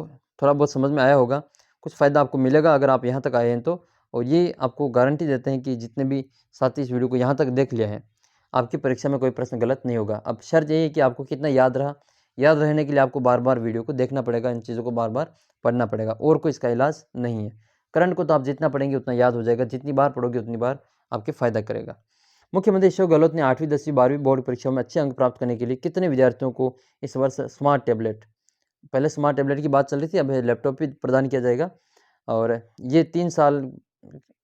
[SPEAKER 1] थोड़ा बहुत समझ में आया होगा, कुछ फ़ायदा आपको मिलेगा अगर आप यहाँ तक आए हैं तो। और ये आपको गारंटी देते हैं कि जितने भी साथी इस वीडियो को यहाँ तक देख लिया है, आपकी परीक्षा में कोई प्रश्न गलत नहीं होगा। अब शर्त यही है कि आपको कितना याद रहा। याद रहने के लिए आपको बार बार वीडियो को देखना पड़ेगा, इन चीज़ों को बार बार पढ़ना पड़ेगा, और कोई इसका इलाज नहीं है। करंट को तो आप जितना पढ़ेंगे उतना याद हो जाएगा, जितनी बार पढ़ोगे उतनी बार आपके फ़ायदा करेगा। मुख्यमंत्री अशोक गहलोत ने 8वीं 10वीं 12वीं बोर्ड परीक्षाओं में अच्छे अंक प्राप्त करने के लिए कितने विद्यार्थियों को इस वर्ष स्मार्ट टैबलेट, पहले स्मार्ट टैबलेट की बात चल रही थी, अब लैपटॉप भी प्रदान किया जाएगा। और ये 3 साल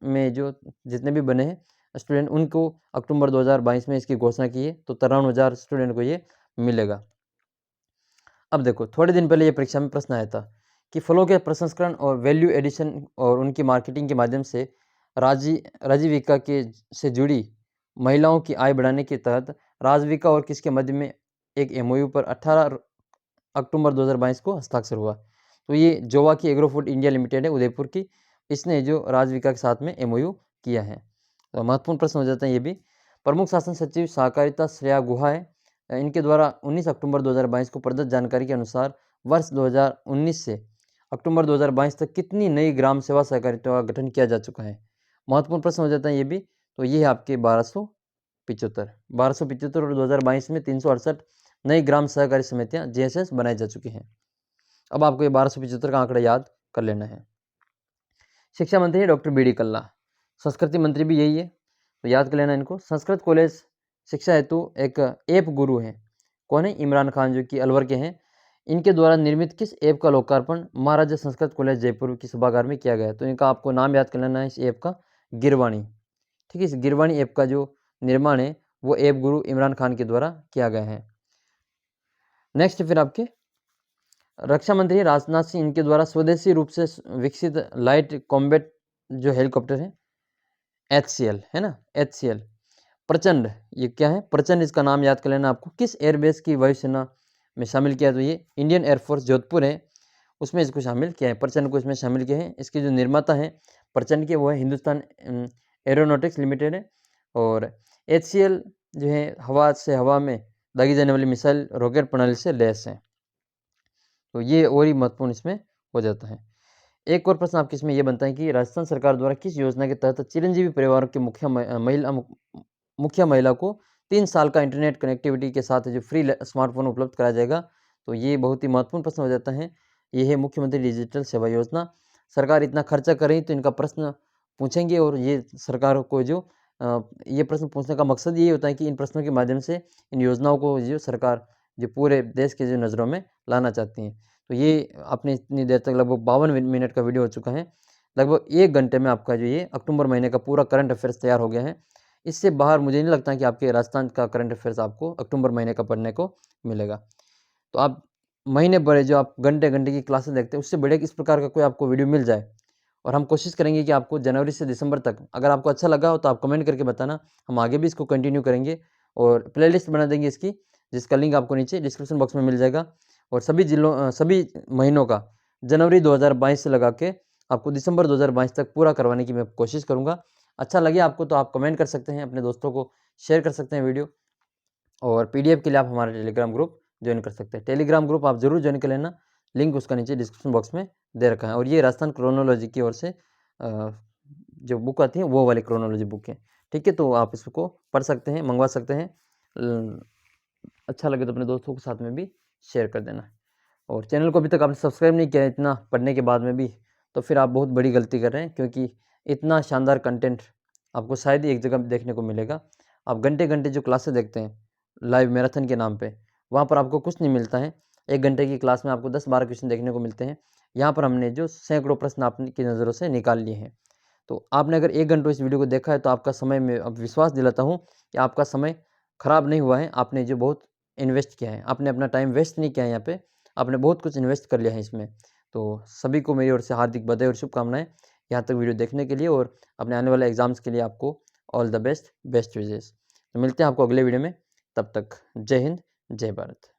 [SPEAKER 1] में जो जितने भी बने हैं स्टूडेंट, उनको अक्टूबर 2022 में इसकी घोषणा की है, तो 53,000 स्टूडेंट को ये मिलेगा। अब देखो, थोड़े दिन पहले ये परीक्षा में प्रश्न आया था कि फलों के प्रसंस्करण और वैल्यू एडिशन और उनकी मार्केटिंग के माध्यम से राजीविका के से जुड़ी महिलाओं की आय बढ़ाने के तहत राजविका और किसके मध्य में एक एमओयू पर 18 अक्टूबर 2022 को हस्ताक्षर हुआ। तो ये जोवा की एग्रो फूड इंडिया लिमिटेड है उदयपुर की, इसने जो राजविका के साथ में एमओयू किया है। तो महत्वपूर्ण प्रश्न हो जाता है ये भी। प्रमुख शासन सचिव सहकारिता श्रेया गुहा है, इनके द्वारा 19 अक्टूबर 2022 को प्रदत्त जानकारी के अनुसार वर्ष 2019 से अक्टूबर 2022 तक कितनी नई ग्राम सेवा सहकारिता का गठन किया जा चुका है। महत्वपूर्ण प्रश्न हो जाता है ये भी। तो ये है आपके 1275 और 2022 में 368 नई ग्राम सहकारी समितियां जेएसएस बनाई जा चुकी हैं। अब आपको ये 1275 का आंकड़ा याद कर लेना है। शिक्षा मंत्री डॉक्टर बी डी कल्ला, संस्कृति मंत्री भी यही है, तो याद कर लेना इनको। संस्कृत कॉलेज शिक्षा हेतु एक ऐप गुरु हैं, कौन है? इमरान खान, जो कि अलवर के हैं। इनके द्वारा निर्मित किस ऐप का लोकार्पण महाराजा संस्कृत कॉलेज जयपुर की सभागार में किया गया? तो इनका आपको नाम याद कर लेना है इस ऐप का, गिरवाणी। ठीक है, इस गिरवाणी ऐप का जो निर्माण है वो ऐप गुरु इमरान खान के द्वारा किया गया है। नेक्स्ट फिर आपके रक्षा मंत्री राजनाथ सिंह, इनके द्वारा स्वदेशी रूप से विकसित लाइट कॉम्बैट जो हेलीकॉप्टर है HCL है ना, HCL प्रचंड, ये क्या है? प्रचंड, इसका नाम याद कर लेना आपको। किस एयरबेस की वायुसेना में शामिल किया? तो ये इंडियन एयरफोर्स जोधपुर है, उसमें इसको शामिल किया है, प्रचंड को इसमें शामिल किया है। इसके जो निर्माता हैं प्रचंड के, वो है हिंदुस्तान एरोनॉटिक्स लिमिटेड है। और HCL जो है हवा से हवा में दागी जाने वाली मिसाइल रॉकेट प्रणाली से लैस है। तो ये और ही महत्वपूर्ण इसमें हो जाता है। एक और प्रश्न आपके इसमें ये बनता है कि राजस्थान सरकार द्वारा किस योजना के तहत चिरंजीवी परिवारों के मुखिया महिला को 3 साल का इंटरनेट कनेक्टिविटी के साथ जो फ्री स्मार्टफोन उपलब्ध कराया जाएगा? तो ये बहुत ही महत्वपूर्ण प्रश्न हो जाता है। ये है मुख्यमंत्री डिजिटल सेवा योजना। सरकार इतना खर्चा कर रही तो इनका प्रश्न पूछेंगे, और ये सरकार को जो ये प्रश्न पूछने का मकसद यही होता है कि इन प्रश्नों के माध्यम से इन योजनाओं को जो सरकार जो पूरे देश के जो नज़रों में लाना चाहती हैं। तो ये आपने इतनी देर तक, लगभग 52 मिनट का वीडियो हो चुका है। लगभग 1 घंटे में आपका जो ये अक्टूबर महीने का पूरा करंट अफेयर्स तैयार हो गया है। इससे बाहर मुझे नहीं लगता कि आपके राजस्थान का करंट अफेयर्स आपको अक्टूबर महीने का पढ़ने को मिलेगा। तो आप महीने भर जो आप घंटे-घंटे की क्लासेस देखते हैं, उससे बढ़िया इस प्रकार का कोई आपको वीडियो मिल जाए। और हम कोशिश करेंगे कि आपको जनवरी से दिसंबर तक, अगर आपको अच्छा लगा हो तो आप कमेंट करके बताना, हम आगे भी इसको कंटिन्यू करेंगे। और प्लेलिस्ट बना देंगे इसकी, जिसका लिंक आपको नीचे डिस्क्रिप्शन बॉक्स में मिल जाएगा। और सभी महीनों का जनवरी 2022 से लगा के आपको दिसंबर 2022 तक पूरा करवाने की मैं कोशिश करूँगा। अच्छा लगे आपको तो आप कमेंट कर सकते हैं, अपने दोस्तों को शेयर कर सकते हैं वीडियो। और PDF के लिए आप हमारा टेलीग्राम ग्रुप ज्वाइन कर सकते हैं। टेलीग्राम ग्रुप आप जरूर ज्वाइन कर लेना, लिंक उसका नीचे डिस्क्रिप्शन बॉक्स में दे रखा है। और ये राजस्थान क्रोनोलॉजी की ओर से जो बुक आती है वो वाली क्रोनोलॉजी बुक है। ठीक है, तो आप इसको पढ़ सकते हैं, मंगवा सकते हैं। अच्छा लगे तो अपने दोस्तों के साथ में भी शेयर कर देना। और चैनल को अभी तक आपने सब्सक्राइब नहीं किया इतना पढ़ने के बाद में भी, तो फिर आप बहुत बड़ी गलती कर रहे हैं, क्योंकि इतना शानदार कंटेंट आपको शायद ही एक जगह देखने को मिलेगा। आप घंटे-घंटे जो क्लासेस देखते हैं लाइव मैराथन के नाम पे, वहाँ पर आपको कुछ नहीं मिलता है। 1 घंटे की क्लास में आपको 10-12 क्वेश्चन देखने को मिलते हैं। यहाँ पर हमने जो सैकड़ों प्रश्न आपकी नज़रों से निकाल लिए हैं। तो आपने अगर 1 घंटा इस वीडियो को देखा है तो आपका समय, में अब विश्वास दिलाता हूँ कि आपका समय खराब नहीं हुआ है। आपने जो बहुत इन्वेस्ट किया है, आपने अपना टाइम वेस्ट नहीं किया है, यहाँ पे आपने बहुत कुछ इन्वेस्ट कर लिया है इसमें। तो सभी को मेरी ओर से हार्दिक बधाई और शुभकामनाएं यहाँ तक वीडियो देखने के लिए, और अपने आने वाले एग्जाम्स के लिए आपको all the best, best wishes. तो मिलते हैं आपको अगले वीडियो में, तब तक जय हिंद, जय भारत।